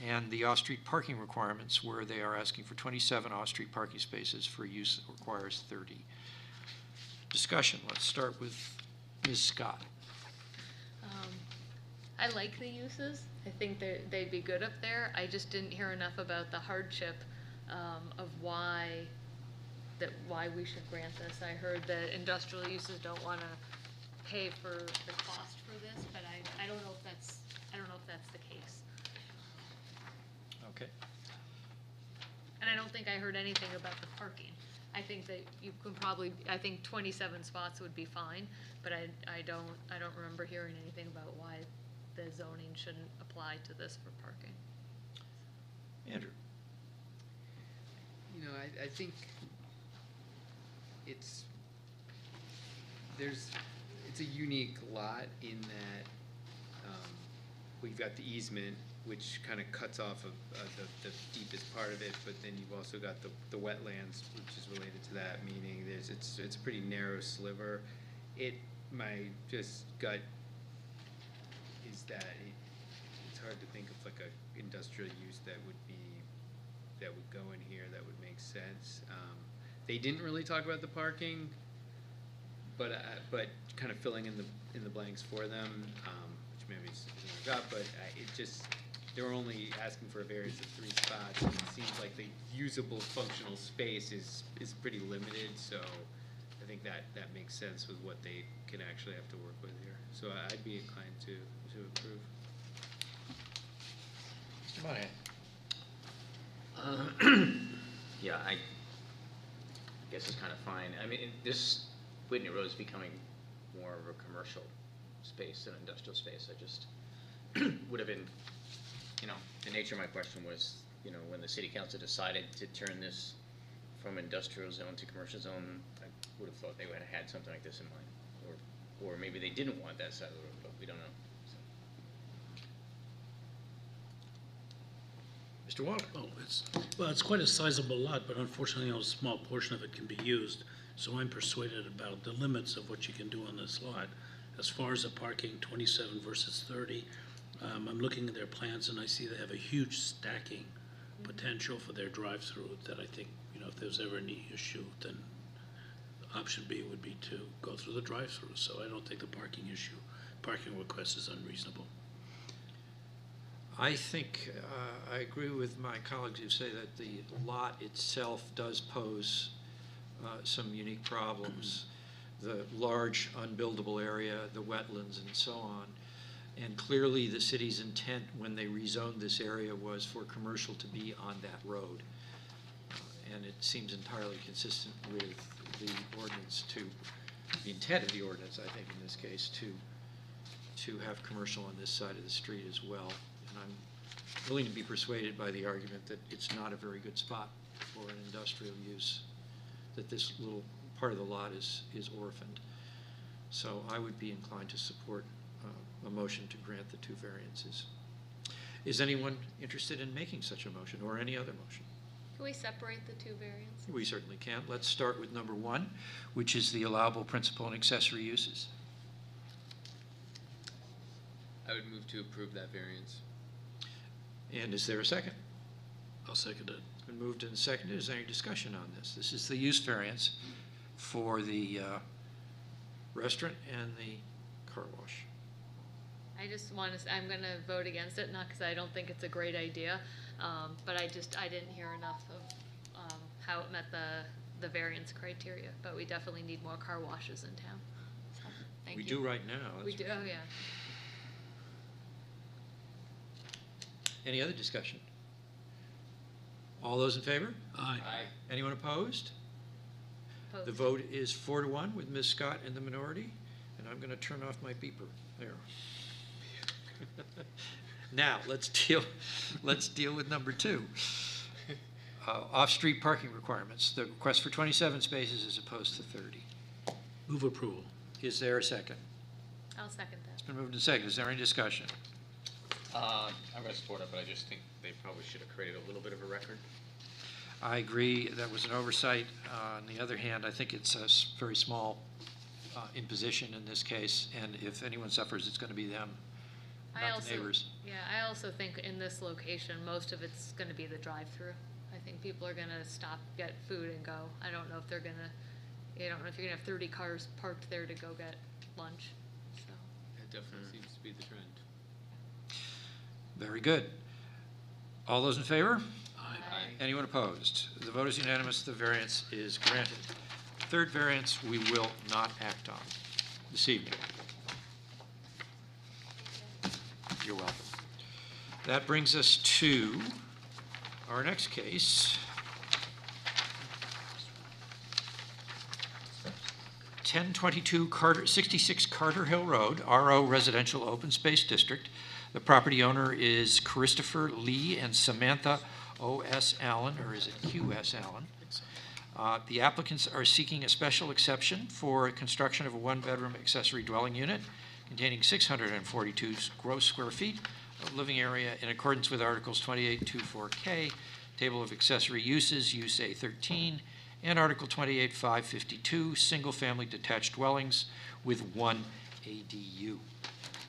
and the off-street parking requirements, where they are asking for 27 off-street parking spaces for use that requires 30. Discussion. Let's start with Ms. Scott. I like the uses. I think they'd be good up there. I just didn't hear enough about the hardship of why we should grant this. I heard that industrial uses don't want to pay for the cost for this, but I don't know if that's the case. Okay. And I don't think I heard anything about the parking. I think that you can probably, I think 27 spots would be fine, but I don't remember hearing anything about why the zoning shouldn't apply to this for parking. Andrew. You know, I think it's a unique lot in that we've got the easement, which kind of cuts off of the deepest part of it, but then you've also got the wetlands, which is related to that, meaning it's a pretty narrow sliver. My just gut is that it's hard to think of like a industrial use that would go in here that would make sense. They didn't really talk about the parking, but kind of filling in the blanks for them, which maybe isn't our job, but they were only asking for a variance of 3 spots. And it seems like the usable functional space is pretty limited, so I think that makes sense with what they can actually have to work with here. So I'd be inclined to approve. Mr. Monahan. Yeah, I guess it's kind of fine. I mean, this Whitney Road is becoming more of a commercial space than industrial space. I just would have been, the nature of my question was, when the city council decided to turn this from industrial zone to commercial zone, I would have thought they would have had something like this in mind. Or maybe they didn't want that side of the road, but we don't know. Mr. Waller. It's quite a sizable lot, but unfortunately only a small portion of it can be used. So I'm persuaded about the limits of what you can do on this lot. As far as the parking, 27 versus 30, I'm looking at their plans and I see they have a huge stacking potential for their drive-through that I think, if there's ever any issue, then option B would be to go through the drive-through. So I don't think the parking request is unreasonable. I think I agree with my colleagues who say that the lot itself does pose some unique problems. The large unbuildable area, the wetlands and so on. And clearly the city's intent when they rezoned this area was for commercial to be on that road. And it seems entirely consistent with the ordinance the intent of the ordinance, I think in this case, to have commercial on this side of the street as well. And I'm willing to be persuaded by the argument that it's not a very good spot for an industrial use, that this little part of the lot is orphaned. So I would be inclined to support a motion to grant the two variances. Is anyone interested in making such a motion or any other motion? Can we separate the two variants? We certainly can. Let's start with number 1, which is the allowable principal and accessory uses. I would move to approve that variance. And is there a second? I'll second it. It's been moved and seconded. Is there any discussion on this? This is the use variance for the restaurant and the car wash. I just want to, I'm going to vote against it, not because I don't think it's a great idea, but I didn't hear enough of how it met the variance criteria, but we definitely need more car washes in town. So, thank you. We do right now. We do, oh yeah. Any other discussion? All those in favor? Aye. Anyone opposed? Opposed. The vote is 4-1 with Ms. Scott in the minority, and I'm going to turn off my beeper. There. Now, let's deal with number 2. Off-street parking requirements. The request for 27 spaces as opposed to 30. Move approval. Is there a second? I'll second It's that. been moved and seconded. Is there any discussion? I'm going to support it, but I just think they probably should have created a little bit of a record. I agree, that was an oversight. On the other hand, I think it's a very small imposition in this case, and if anyone suffers, it's going to be them, not the neighbors. Yeah, I also think in this location, most of it's gonna be the drive-through. I think people are gonna stop, get food and go. I don't know if they're gonna, I don't know if you're gonna have 30 cars parked there to go get lunch, so. That definitely seems to be the trend. Very good. All those in favor? Aye. Anyone opposed? The vote is unanimous, the variance is granted. Third variance, we will not act on this evening. You're welcome. That brings us to our next case. 1022 66 Carter Hill Road, RO Residential Open Space District. The property owner is Christopher Lee and Samantha O.S. Allen, or is it Q.S. Allen? The applicants are seeking a special exception for construction of a one-bedroom accessory dwelling unit containing 642 gross square feet of living area in accordance with Articles 2824K, Table of Accessory Uses, Use A13, and Article 28.552, single-family detached dwellings with one ADU.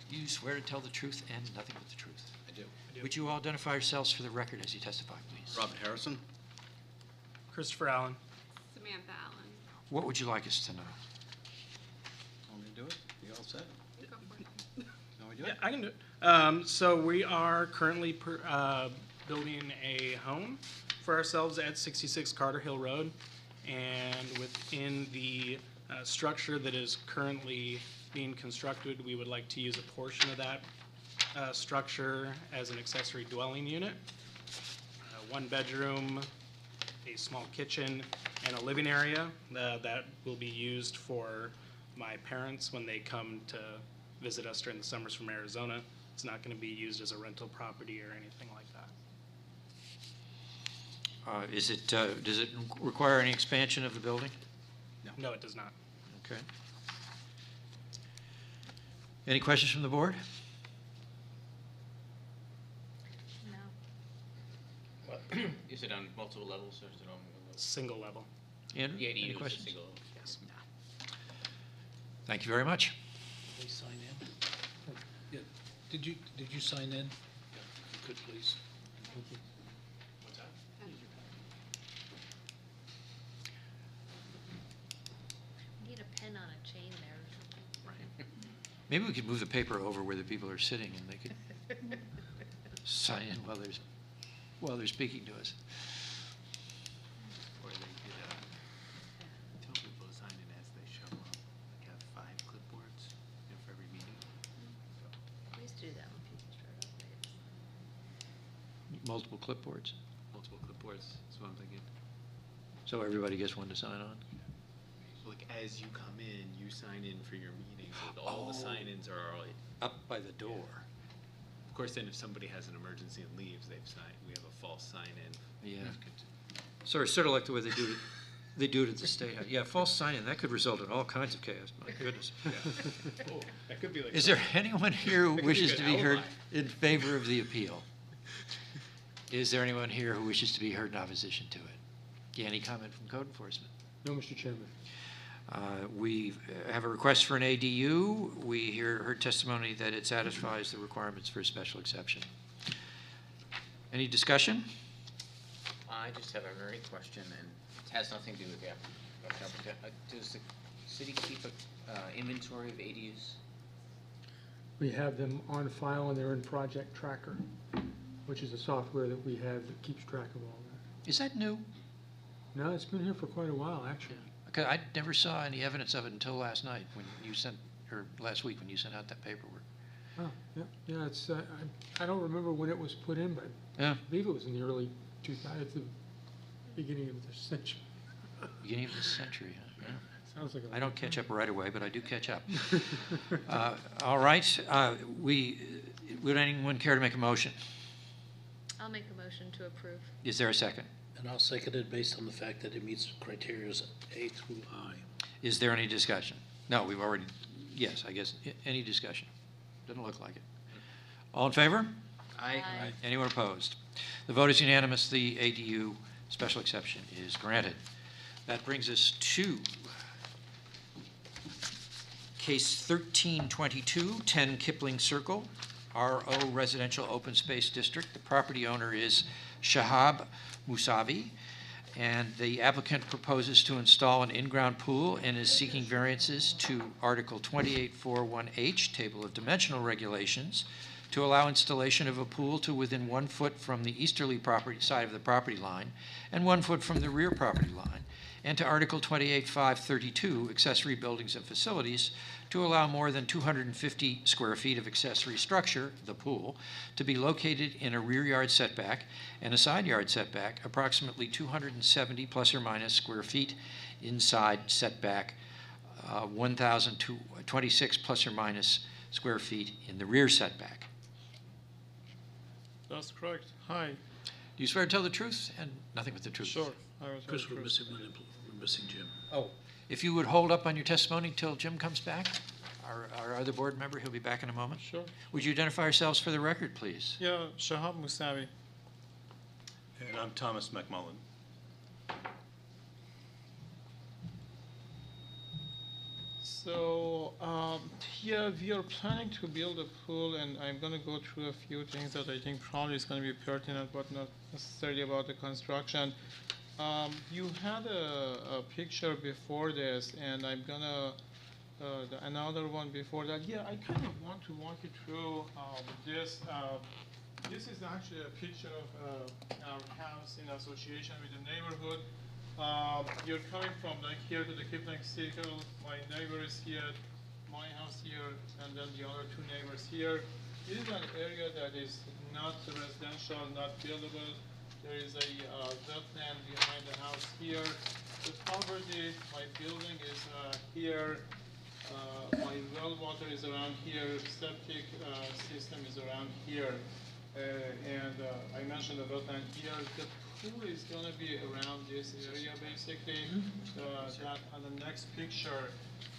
You swear to tell the truth and nothing but the truth? I do. Would you all identify yourselves for the record as you testify, please? Robert Harrison? Christopher Allen. Samantha Allen. What would you like us to know? Want me to do it? You all set? Go for it. Want me to do Yeah, it? I can do it. So we are currently building a home for ourselves at 66 Carter Hill Road. And within the structure that is currently being constructed, we would like to use a portion of that structure as an accessory dwelling unit. One bedroom, a small kitchen, and a living area that will be used for my parents when they come to visit us during the summers from Arizona. It's not going to be used as a rental property or anything like that. Does it require any expansion of the building? No, it does not. Okay. Any questions from the board? No. Is it on multiple levels or is it on one level? Single level. Andrew, The any ADU is a questions? single level. Yes. Thank you very much. Please sign in. Yeah, did you sign in? Yeah, if you could, please. What's that? We need a pen on a chain there or something. Maybe we could move the paper over where the people are sitting and they could sign in while they're speaking to us. Or they could tell people to sign in as they show up. Like have 5 clipboards, for every meeting. We used to do that when people started up late. Multiple clipboards, Multiple clipboards, that's what I'm thinking. so everybody gets one to sign on. Like as you come in, you sign in for your meeting, so all the sign-ins are already. Up by the door. Of course, then if somebody has an emergency and leaves, they've signed, we have a false sign-in. Yeah. Sort of like the way they do it at the State House. Yeah, false sign-in, that could result in all kinds of chaos, my goodness. Oh, that could be like. Is there anyone here who That could wishes be to an be heard alibi. in favor of the appeal? Is there anyone here who wishes to be heard in opposition to it? Any comment from code enforcement? No, Mr. Chairman. We have a request for an ADU. We heard testimony that it satisfies the requirements for a special exception. Any discussion? I just have a very question, and it has nothing to do with the applicant. Does the city keep an inventory of ADUs? We have them on file and they're in Project Tracker, which is a software that we have that keeps track of all that. Is that new? No, it's been here for quite a while, actually. Okay, I never saw any evidence of it until last night when you sent, or last week when you sent out that paperwork. Oh, yeah, it's, I don't remember when it was put in, but Yeah, I believe it was in the early 2000s, the beginning of the century. beginning of this century. Yeah. Sounds like a I don't catch up right away, but I do catch up. All right, would anyone care to make a motion? I'll make a motion to approve. Is there a second? And I'll second it based on the fact that it meets criteria A through I. Is there any discussion? No, we've already, yes, I guess, any discussion? Doesn't look like it. All in favor? Aye. Anyone opposed? The vote is unanimous. The ADU special exception is granted. That brings us to case 1322, 10 Kipling Circle, RO Residential Open Space District. The property owner is Shahab Musavi, and the applicant proposes to install an in-ground pool and is seeking variances to Article 2841H, Table of Dimensional Regulations, to allow installation of a pool to within 1 foot from the easterly property side of the property line and 1 foot from the rear property line, and to Article 28532, Accessory Buildings and Facilities, to allow more than 250 square feet of accessory structure, the pool, to be located in a rear yard setback and a side yard setback, approximately 270 plus or minus square feet inside setback, 1,026 plus or minus square feet in the rear setback. That's correct. Hi. Do you swear to tell the truth and nothing but the truth? Sure. I will tell Chris, the we're truth. missing Jim. Oh, if you would hold up on your testimony till Jim comes back, our other board member, he'll be back in a moment. Sure. Would you identify yourselves for the record, please? Yeah, Shahab Musavi. And I'm Thomas McMullen. So, yeah, we are planning to build a pool, and I'm going to go through a few things that I think probably is going to be pertinent, but not necessarily about the construction. You had a picture before this, and I'm going to another one before that. Yeah, I kind of want to walk you through this. This is actually a picture of our house in association with the neighborhood. You're coming from like here to the Kipling Circle. My neighbor is here, my house here, and then the other two neighbors here. This is an area that is not residential, not buildable. There is a wetland behind the house here. The property, my building is here. My well water is around here. Septic system is around here. And I mentioned the wetland here. The pool is going to be around this area, basically. That on the next picture,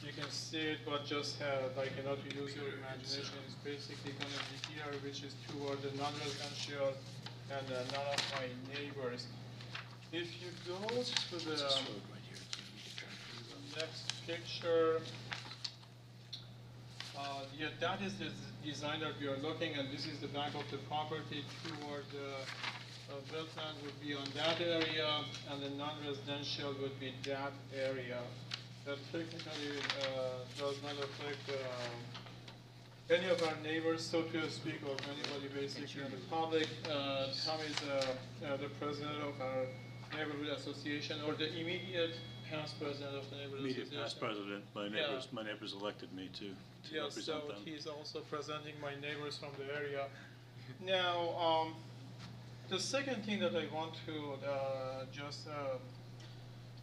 you can see it, but just like to use your imagination. It's basically going to be here, which is toward the non-residential and none of my neighbors. If you go to the next picture, yeah, that is the design that we are looking at. This is the back of the property toward the wetland would be on that area, and the non-residential would be that area. That technically does not affect any of our neighbors, so to speak, or anybody basically in the public. Tom is the president of our neighborhood association, or the immediate past president of the neighborhood association. Immediate past president. My neighbors elected me to Yes, so represent them. he's also presenting my neighbors from the area. Now, the second thing that I want to just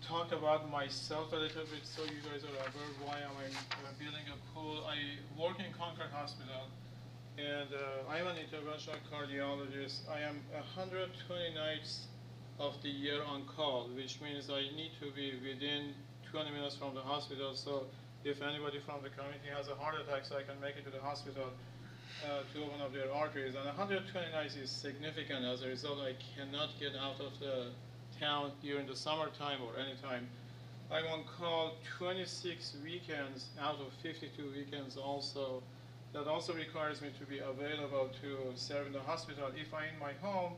talk about myself a little bit, so you guys are aware why I'm building a pool. I work in Concord Hospital, and I'm an interventional cardiologist. I am 120 nights of the year on call, which means I need to be within 20 minutes from the hospital. So if anybody from the community has a heart attack, so I can make it to the hospital to open up their arteries. And 120 nights is significant. As a result, I cannot get out of the town during the summertime or any time. I'm on call 26 weekends out of 52 weekends also. That also requires me to be available to serve in the hospital. If I'm in my home,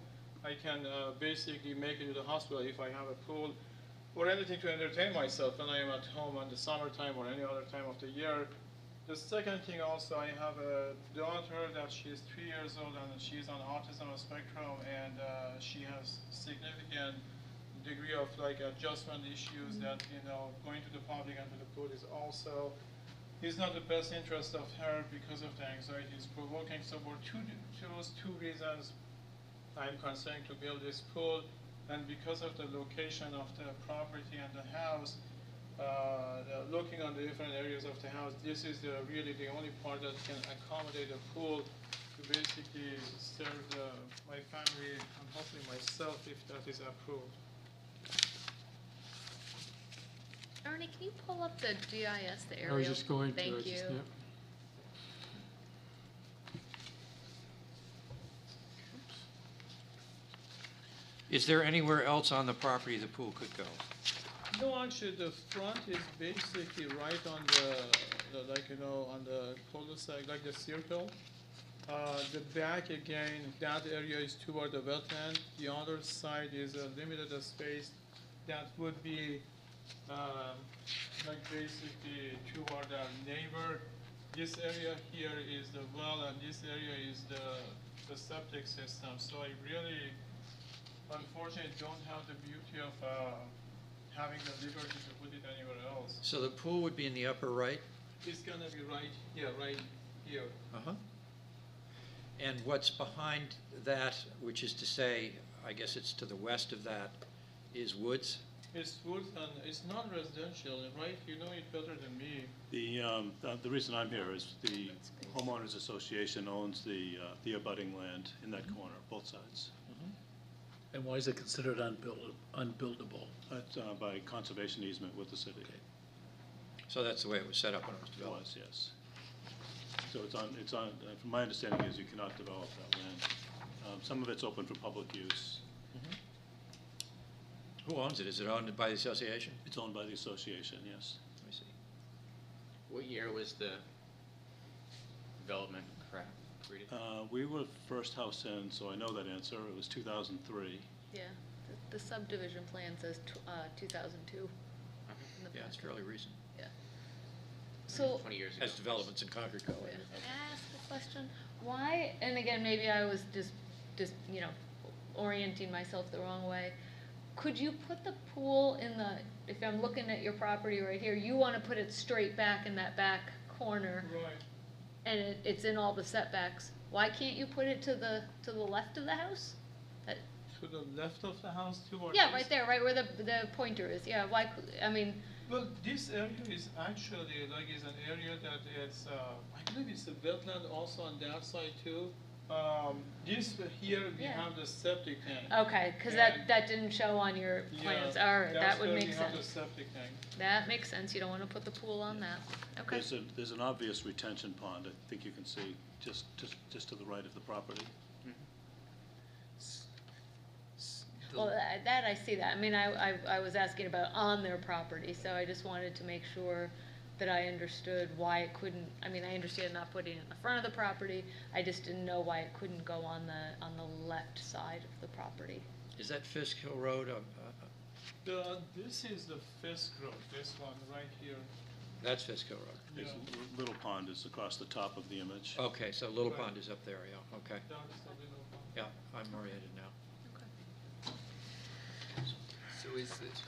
I can basically make it to the hospital if I have a pool or anything to entertain myself when I am at home in the summertime or any other time of the year. The second thing also, I have a daughter that she's 3 years old and she's on autism spectrum, and she has significant degree of like adjustment issues that, going to the public and to the pool is not the best interest of her because of the anxiety it's provoking. So for those two reasons, I'm considering to build this pool, and because of the location of the property and the house, looking on the different areas of the house, this is really the only part that can accommodate a pool to basically serve my family and hopefully myself if that is approved. Ernie, can you pull up the GIS, the aerial? I was just going to. Thank you. Yeah. Is there anywhere else on the property the pool could go? No, actually, the front is basically right on the like, you know, on the cul-de-sac, like the circle. The back, again, that area is toward the wetland. The other side is a limited space that would be, like basically toward our neighbor. This area here is the well, and this area is the septic system. So I really, unfortunately, don't have the beauty of having the liberty to put it anywhere else. So the pool would be in the upper right? It's gonna be right here, right here. Uh-huh. And what's behind that, which is to say, I guess it's to the west of that, is woods? It's woods and it's not residential, right? You know it better than me. The reason I'm here is the homeowners association owns the abutting land in that corner, both sides. And why is it considered unbuildable? That's by conservation easement with the city. So that's the way it was set up when it was It developed? was, yes. So it's on, from my understanding is you cannot develop that land. Some of it's open for public use. Who owns it? Is it owned by the association? It's owned by the association, yes. Let me see. What year was the development created? We were first house in, so I know that answer. It was 2003. Yeah, the subdivision plan says 2002. in the Yeah, it's back. fairly recent. Yeah. So, 20 years ago. As developments in Concord go. Can I ask a question? Why, and again, maybe I was just, you know, orienting myself the wrong way. Could you put the pool in the, if I'm looking at your property right here, you want to put it straight back in that back corner, Right. and it's in all the setbacks. Why can't you put it to the left of the house? To the left of the house, toward Yeah, this? right there, right where the pointer is. Yeah, why, I mean, Well, this area is actually like is an area that is, I believe it's a wetland also on that side too. This here we Yeah. have the septic tank. okay, because And- that didn't show on your plans. All right, that would make That's where we have the sense. septic tank. That makes sense. You don't want to put the pool on that. Okay. There's an obvious retention pond, I think you can see, just to the right of the property. Well, that I see that. I mean, I was asking about on their property, so I just wanted to make sure that I understood why it couldn't, I mean, I understand not putting it in the front of the property, I just didn't know why it couldn't go on the left side of the property. Is that Fisk Hill Road? This is the Fisk Road, this one right here. That's Fisk Hill Road. There's Little Pond is across the top of the image. Okay, so Little Pond is up there, yeah, okay. That is the little pond. Yeah, I'm oriented now. So is it,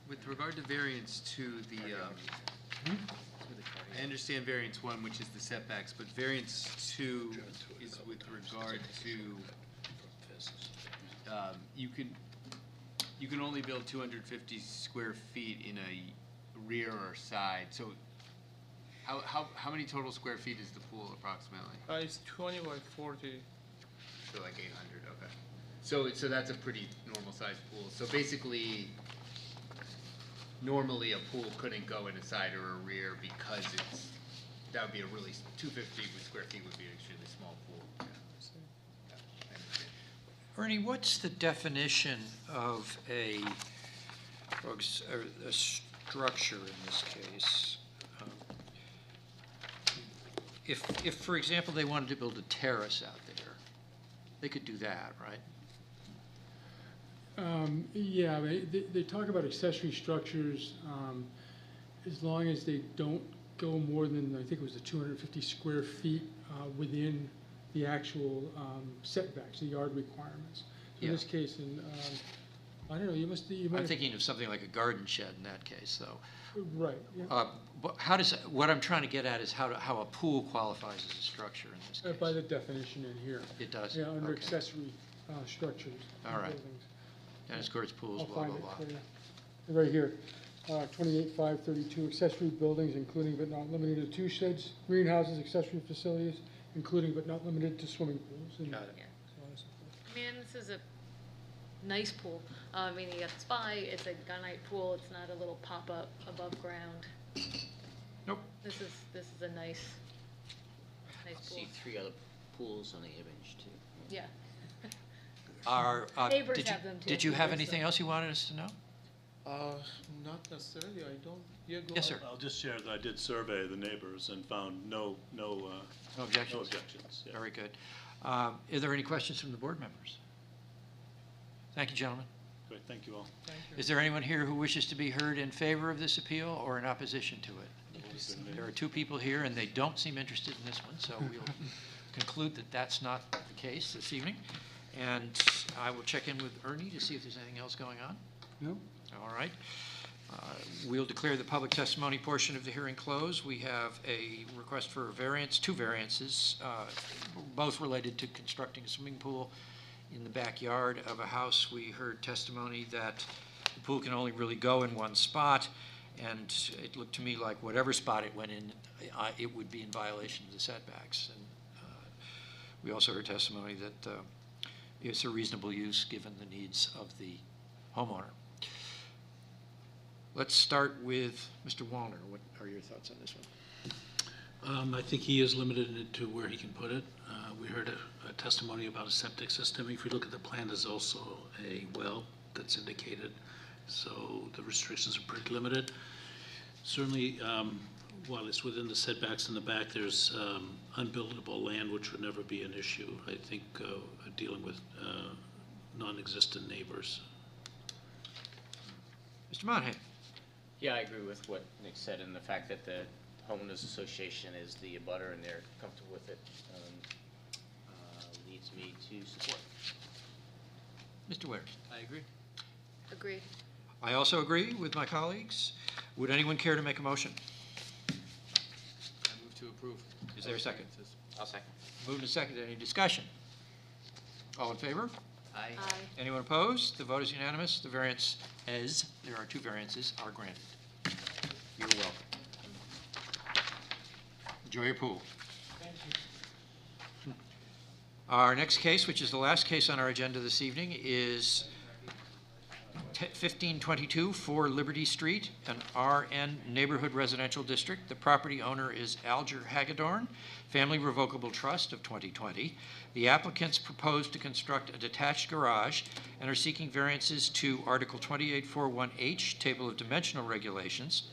with regard to variance to the, I understand variance 1, which is the setbacks, but variance 2 is with regard to, you can only build 250 square feet in a rear or side, so how many total square feet is the pool approximately? It's 20 by 40. So like 800, okay. So that's a pretty normal sized pool. So basically, normally a pool couldn't go in a side or a rear because that would be a really, 250 square feet would be an extremely small pool. Yeah, I understand. Ernie, what's the definition of a structure in this case? If, for example, they wanted to build a terrace out there, they could do that, right? Yeah, they talk about accessory structures, as long as they don't go more than, I think it was the 250 square feet within the actual setbacks, the yard requirements. So in Yeah. this case, I don't know, you might. I'm thinking of something like a garden shed in that case, though. Right, yeah. But what I'm trying to get at is how a pool qualifies as a structure in this case. By the definition in here. It does? Yeah, under Okay. accessory structures. and All right. buildings. Tennis courts, pools, I'll blah, find blah, it blah. for you. Right here, 28.532, accessory buildings including but not limited to 2 sheds, greenhouses, accessory facilities, including but not limited to swimming pools. and Got it. Yeah. so on and so forth. Man, this is a nice pool. I mean, you got the spa, it's a gunite pool, it's not a little pop-up above ground. Nope. This is a nice I pool. see 3 other pools on the image too. Yeah. Neighbors did you- have them too. Did you have anything else you wanted us to know? Not necessarily, I don't, yeah, go Yes, ahead. sir. I'll just share that I did survey the neighbors and found no objections? objections. Yeah. Very good. Are there any questions from the board members? Thank you, gentlemen. Great, thank you all. Is there anyone here who wishes to be heard in favor of this appeal or in opposition to it? There are two people here, and they don't seem interested in this one, so we'll conclude that that's not the case this evening. And I will check in with Ernie to see if there's anything else going on. No? All right. We'll declare the public testimony portion of the hearing closed. We have a request for a variance, two variances, both related to constructing a swimming pool in the backyard of a house. We heard testimony that the pool can only really go in one spot, and it looked to me like whatever spot it went in, it would be in violation of the setbacks. And we also heard testimony that it's a reasonable use given the needs of the homeowner. Let's start with Mr. Wallner. What are your thoughts on this one? I think he is limited to where he can put it. We heard a testimony about a septic system. If you look at the plan, there's also a well that's indicated, so the restrictions are pretty limited. Certainly, while it's within the setbacks in the back, there's unbuildable land, which would never be an issue. I think dealing with non-existent neighbors. Mr. Monahan? Yeah, I agree with what Nick said, and the fact that the homeowners association is the abutter and they're comfortable with it leads me to support. Mr. Ware? I agree. Agreed. I also agree with my colleagues. Would anyone care to make a motion? I move to approve. Is there a second? I'll second. Moved and seconded. Any discussion? All in favor? Aye. Aye. Anyone opposed? The vote is unanimous. The variance, as there are two variances, are granted. You're welcome. Enjoy your pool. Thank you. Our next case, which is the last case on our agenda this evening, is 1522 4 Liberty Street, an RN Neighborhood Residential District. The property owner is Alger Hagedorn, Family Revocable Trust of 2020. The applicants propose to construct a detached garage and are seeking variances to Article 2841H, Table of Dimensional Regulations,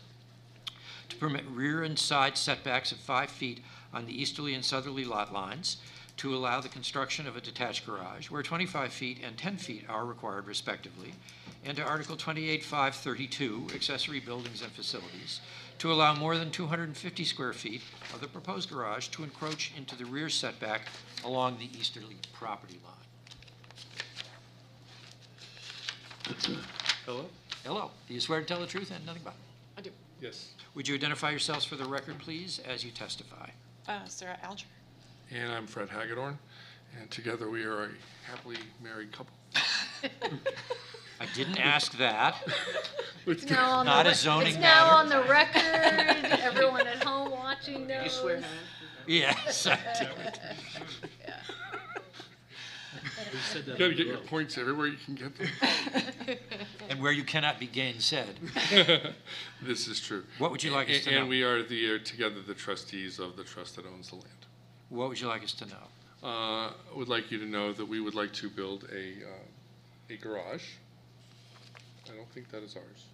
to permit rear and side setbacks of 5 feet on the easterly and southerly lot lines, to allow the construction of a detached garage where 25 feet and 10 feet are required respectively, and to Article 28532, accessory buildings and facilities, to allow more than 250 square feet of the proposed garage to encroach into the rear setback along the easterly property line. Hello? Hello. Do you swear to tell the truth and nothing but it? I do. Yes. Would you identify yourselves for the record, please, as you testify? Sarah Alger. And I'm Fred Hagedorn, and together we are a happily married couple. I didn't ask that. It's now on Not the a zoning It's now matter. on the record. Everyone at home watching knows. You swear, Hannah? Yes, I did. You gotta get your points everywhere you can get them. And where you cannot be gainsaid. This is true. What would you like us to know? And we are together the trustees of the trust that owns the land. What would you like us to know? I would like you to know that we would like to build a garage. I don't think that is ours.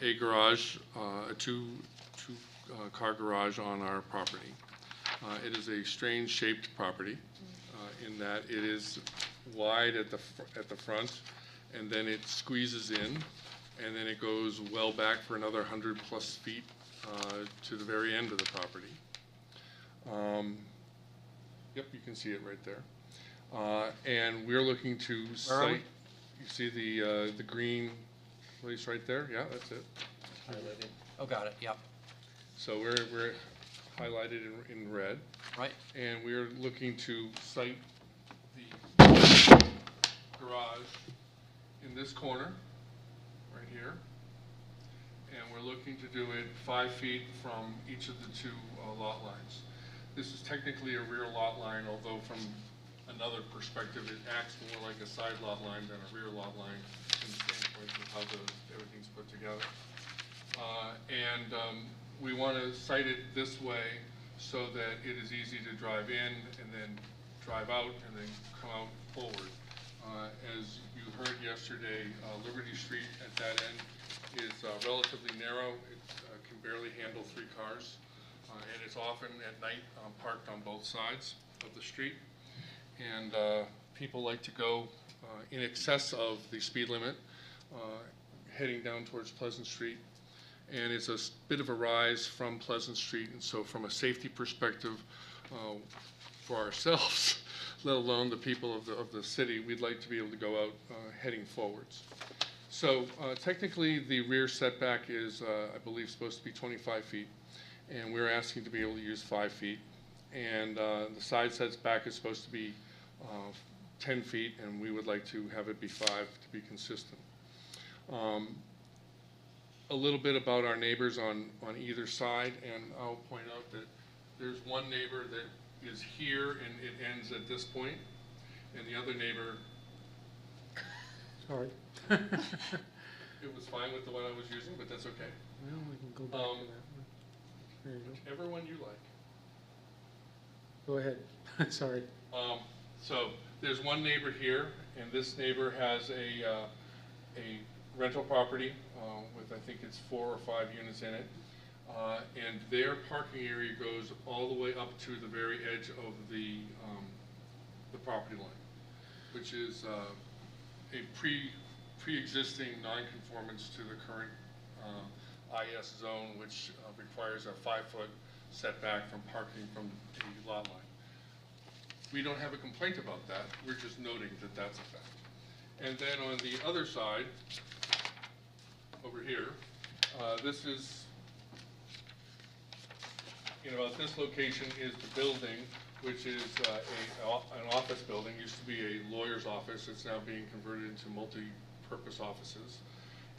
A garage, a two-car garage on our property. It is a strange shaped property in that it is wide at the front, and then it squeezes in, and then it goes well back for another 100+ feet to the very end of the property. Yep, you can see it right there. And we're looking to Where are we? site. You see the green place right there? Yeah, that's it. Highlighted. Oh, got it, yep. So we're highlighted in red, Right? and we're looking to site the garage in this corner, right here. And we're looking to do it 5 feet from each of the two lot lines. This is technically a rear lot line, although from another perspective, it acts more like a side lot line than a rear lot line in the standpoint of how everything's put together. We want to site it this way so that it is easy to drive in and then drive out and then come out forward. As you heard yesterday, Liberty Street at that end is relatively narrow. It can barely handle 3 cars. And it's often at night parked on both sides of the street. And people like to go in excess of the speed limit heading down towards Pleasant Street. And it's a bit of a rise from Pleasant Street. And so from a safety perspective for ourselves, let alone the people of the city, we'd like to be able to go out heading forwards. So technically, the rear setback is, I believe, supposed to be 25 feet. And we're asking to be able to use 5 feet. And the side setback is supposed to be 10 feet, and we would like to have it be 5 to be consistent. A little bit about our neighbors on either side, and I'll point out that there's one neighbor that is here and it ends at this point, and the other neighbor, Sorry. it was fine with the one I was using, but that's okay. Well, we can go back to that one. There you go. Whichever one you like. Go ahead. Sorry. So there's one neighbor here, and this neighbor has a rental property with, I think it's 4 or 5 units in it. And their parking area goes all the way up to the very edge of the property line, which is a pre-existing non-conformance to the current IS zone, which requires a 5-foot setback from parking from the lot line. We don't have a complaint about that. We're just noting that that's a fact. And then on the other side, over here, this is, about this location is the building, which is an office building. Used to be a lawyer's office. It's now being converted into multi-purpose offices.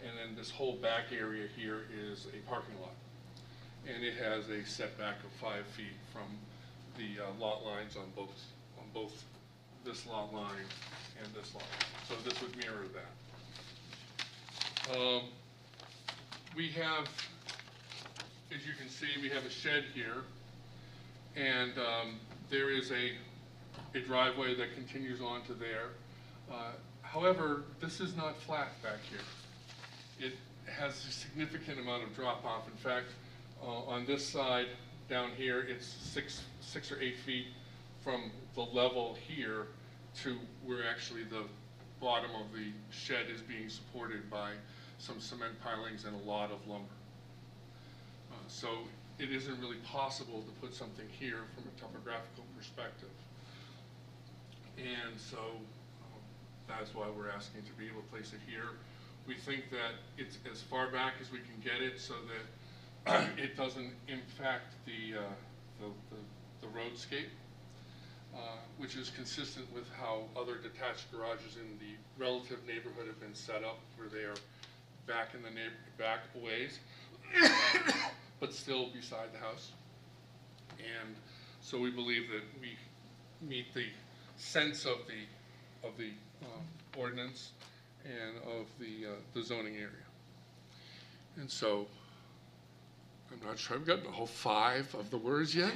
And then this whole back area here is a parking lot. And it has a setback of 5 feet from the lot lines on both this lot line and this lot line. So this would mirror that. We have, as you can see, we have a shed here, and there is a driveway that continues on to there. However, this is not flat back here. It has a significant amount of drop off. In fact, on this side down here, it's six or 8 feet from the level here to where actually the bottom of the shed is being supported by some cement pilings and a lot of lumber. So it isn't really possible to put something here from a topographical perspective. And so that's why we're asking to be able to place it here. We think that it's as far back as we can get it so that it doesn't impact the roadscape, which is consistent with how other detached garages in the relative neighborhood have been set up, where they are back in the back ways, but still beside the house. And so we believe that we meet the sense of the ordinance and of the zoning area. And so I'm not sure I've gotten all 5 of the words yet,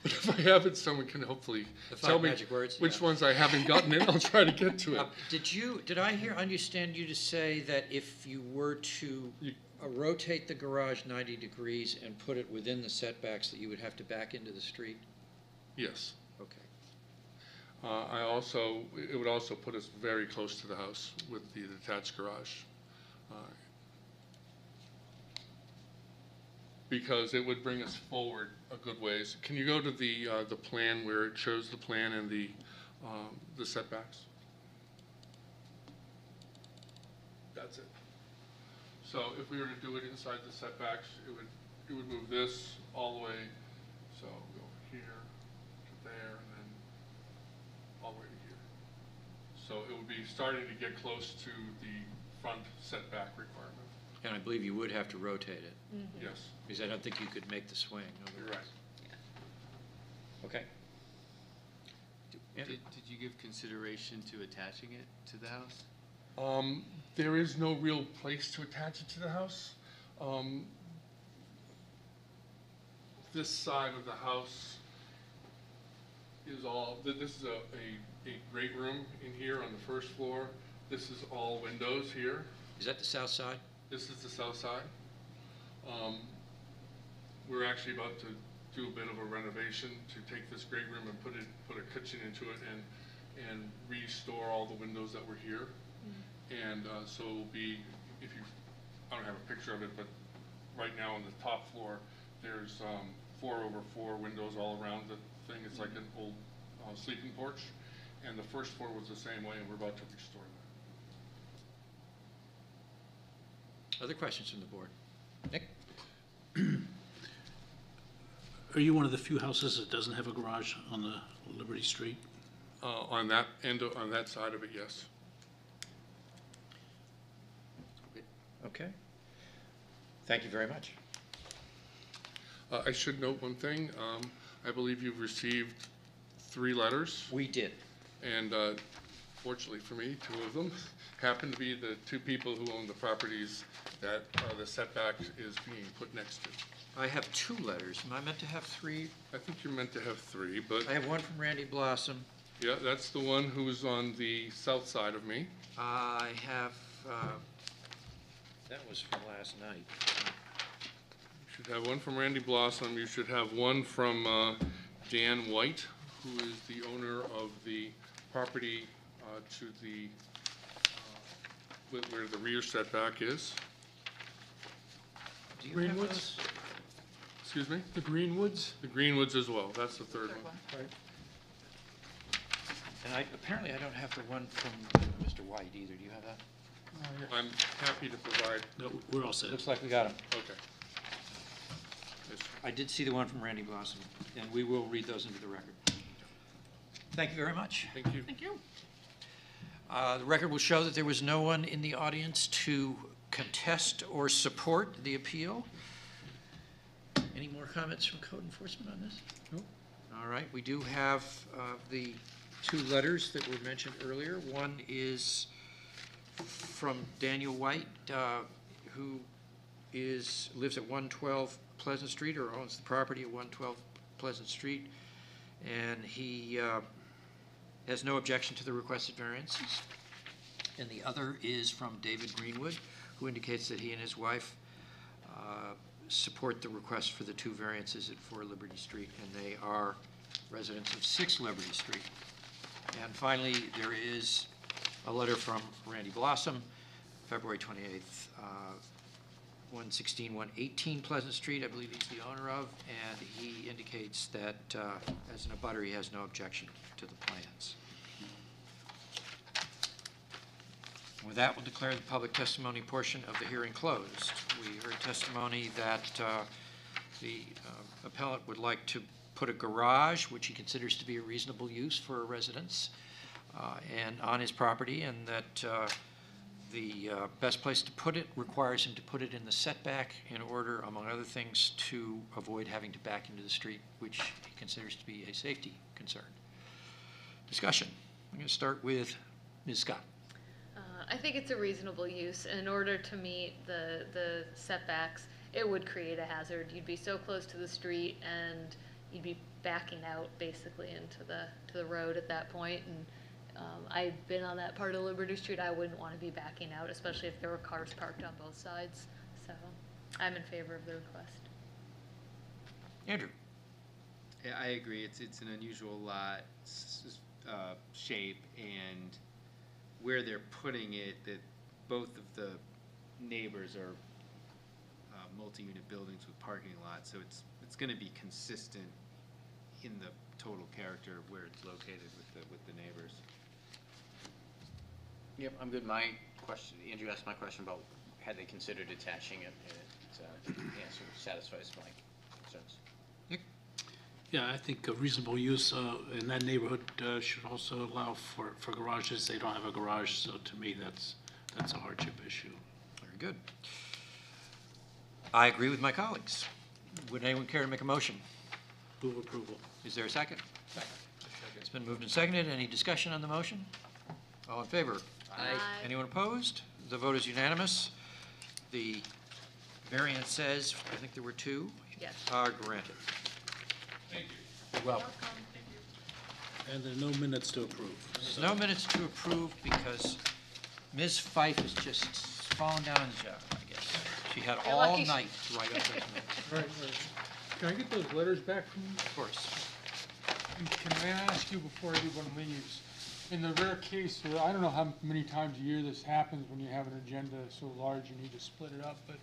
but if I haven't, someone can hopefully tell me magic words, which yeah. ones I haven't gotten in. I'll try to get to it. Did I understand you to say that if you were to rotate the garage 90 degrees and put it within the setbacks, that you would have to back into the street? Yes. Okay. It would also put us very close to the house with the detached garage. Because it would bring us forward a good ways. Can you go to the plan where it shows the plan and the setbacks? That's it. So if we were to do it inside the setbacks, it would move this all the way. So go here to there and then all the way to here. So it would be starting to get close to the front setback requirement. And I believe you would have to rotate it. Mm-hmm. Yes. Because I don't think you could make the swing. You're right. Okay. Did you give consideration to attaching it to the house? There is no real place to attach it to the house. This side of the house is all, this is a great room in here on the first floor. This is all windows here. Is that the south side? This is the south side. We're actually about to do a bit of a renovation to take this great room and put a kitchen into it and restore all the windows that were here. And so it'll be, I don't have a picture of it, but right now on the top floor, there's 4/4 windows all around the thing. It's like an old sleeping porch. And the first floor was the same way, and we're about to restore that. Other questions from the board? Nick? Are you one of the few houses that doesn't have a garage on the Liberty Street? On that end, on that side of it, yes. Okay. Thank you very much. I should note one thing. I believe you've received 3 letters. We did. And fortunately for me, 2 of them happen to be the 2 people who own the properties that the setback is being put next to. I have 2 letters. Am I meant to have 3? I think you're meant to have 3, but I have one from Randy Blossom. yeah, that's the one who's on the south side of me. I have, that was from last night. You should have one from Randy Blossom. You should have one from Dan White, who is the owner of the property to the, where the rear setback is. Do you have Greenwoods? those? Excuse me? The Greenwoods? The Greenwoods as well. That's the third one. Right. And apparently I don't have the one from Mr. White either. Do you have that? I'm happy to provide. No, we're all set. Looks like we got him. Okay. Yes. I did see the one from Randy Blossom, and we will read those into the record. Thank you very much. Thank you. Thank you. The record will show that there was no one in the audience to contest or support the appeal. Any more comments from code enforcement on this? No. All right, we do have the 2 letters that were mentioned earlier. One is from Daniel White, who lives at 112 Pleasant Street, or owns the property at 112 Pleasant Street, and he has no objection to the requested variances. And the other is from David Greenwood, who indicates that he and his wife support the request for the 2 variances at 4 Liberty Street, and they are residents of 6 Liberty Street. And finally, there is a letter from Randy Blossom, February 28th, 118 Pleasant Street, I believe he's the owner of, and he indicates that as an abutter, he has no objection to the plans. With that, we'll declare the public testimony portion of the hearing closed. We heard testimony that the appellant would like to put a garage, which he considers to be a reasonable use for a residence, and on his property, and that the best place to put it requires him to put it in the setback in order, among other things, to avoid having to back into the street, which he considers to be a safety concern. Discussion. I'm going to start with Ms. Scott. I think it's a reasonable use. In order to meet the setbacks, it would create a hazard. You'd be so close to the street, and you'd be backing out basically into the road at that point. And I've been on that part of Liberty Street. I wouldn't want to be backing out, especially if there were cars parked on both sides. So I'm in favor of the request. Andrew. Yeah, I agree. It's an unusual lot shape, and where they're putting it, that both of the neighbors are multi-unit buildings with parking lots, so it's going to be consistent in the total character of where it's located with the neighbors. Yep, I'm good. My question, Andrew asked my question about had they considered attaching it, and the answer satisfies my concerns. Yeah, I think a reasonable use in that neighborhood should also allow for garages. They don't have a garage, so to me, that's a hardship issue. Very good. I agree with my colleagues. Would anyone care to make a motion? Move approval. Is there a second? Second. It's been moved and seconded. Any discussion on the motion? All in favor? Aye. Anyone opposed? The vote is unanimous. The variance says, I think there were 2, Yes. are granted. Thank you. You're welcome. And there are no minutes to approve. There's no minutes to approve because Ms. Fife has just fallen down on the job, I guess. She had You're all lucky. night to write up those minutes. Right, right. Can I get those letters back from you? Of course. And can I ask you before everyone leaves, in the rare case, where I don't know how many times a year this happens when you have an agenda so large you need to split it up, but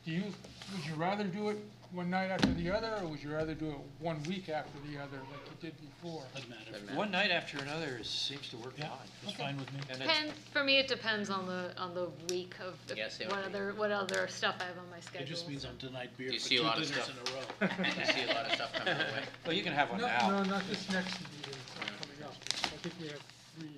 would you rather do it one night after the other, or would you rather do it 1 week after the other like you did before? Doesn't matter. One night after another seems to work Yeah, fine. that's fine with me. And it's, For me, it depends on the week of Yeah, same with me. what other stuff I have on my schedule. It just means so. I'm denied beer Do you for see a 2 lot of dinners stuff? in a row. You see a lot of stuff coming your way. well, you can have one No, now. no, not this next meeting, it's not coming up. I think we have 3.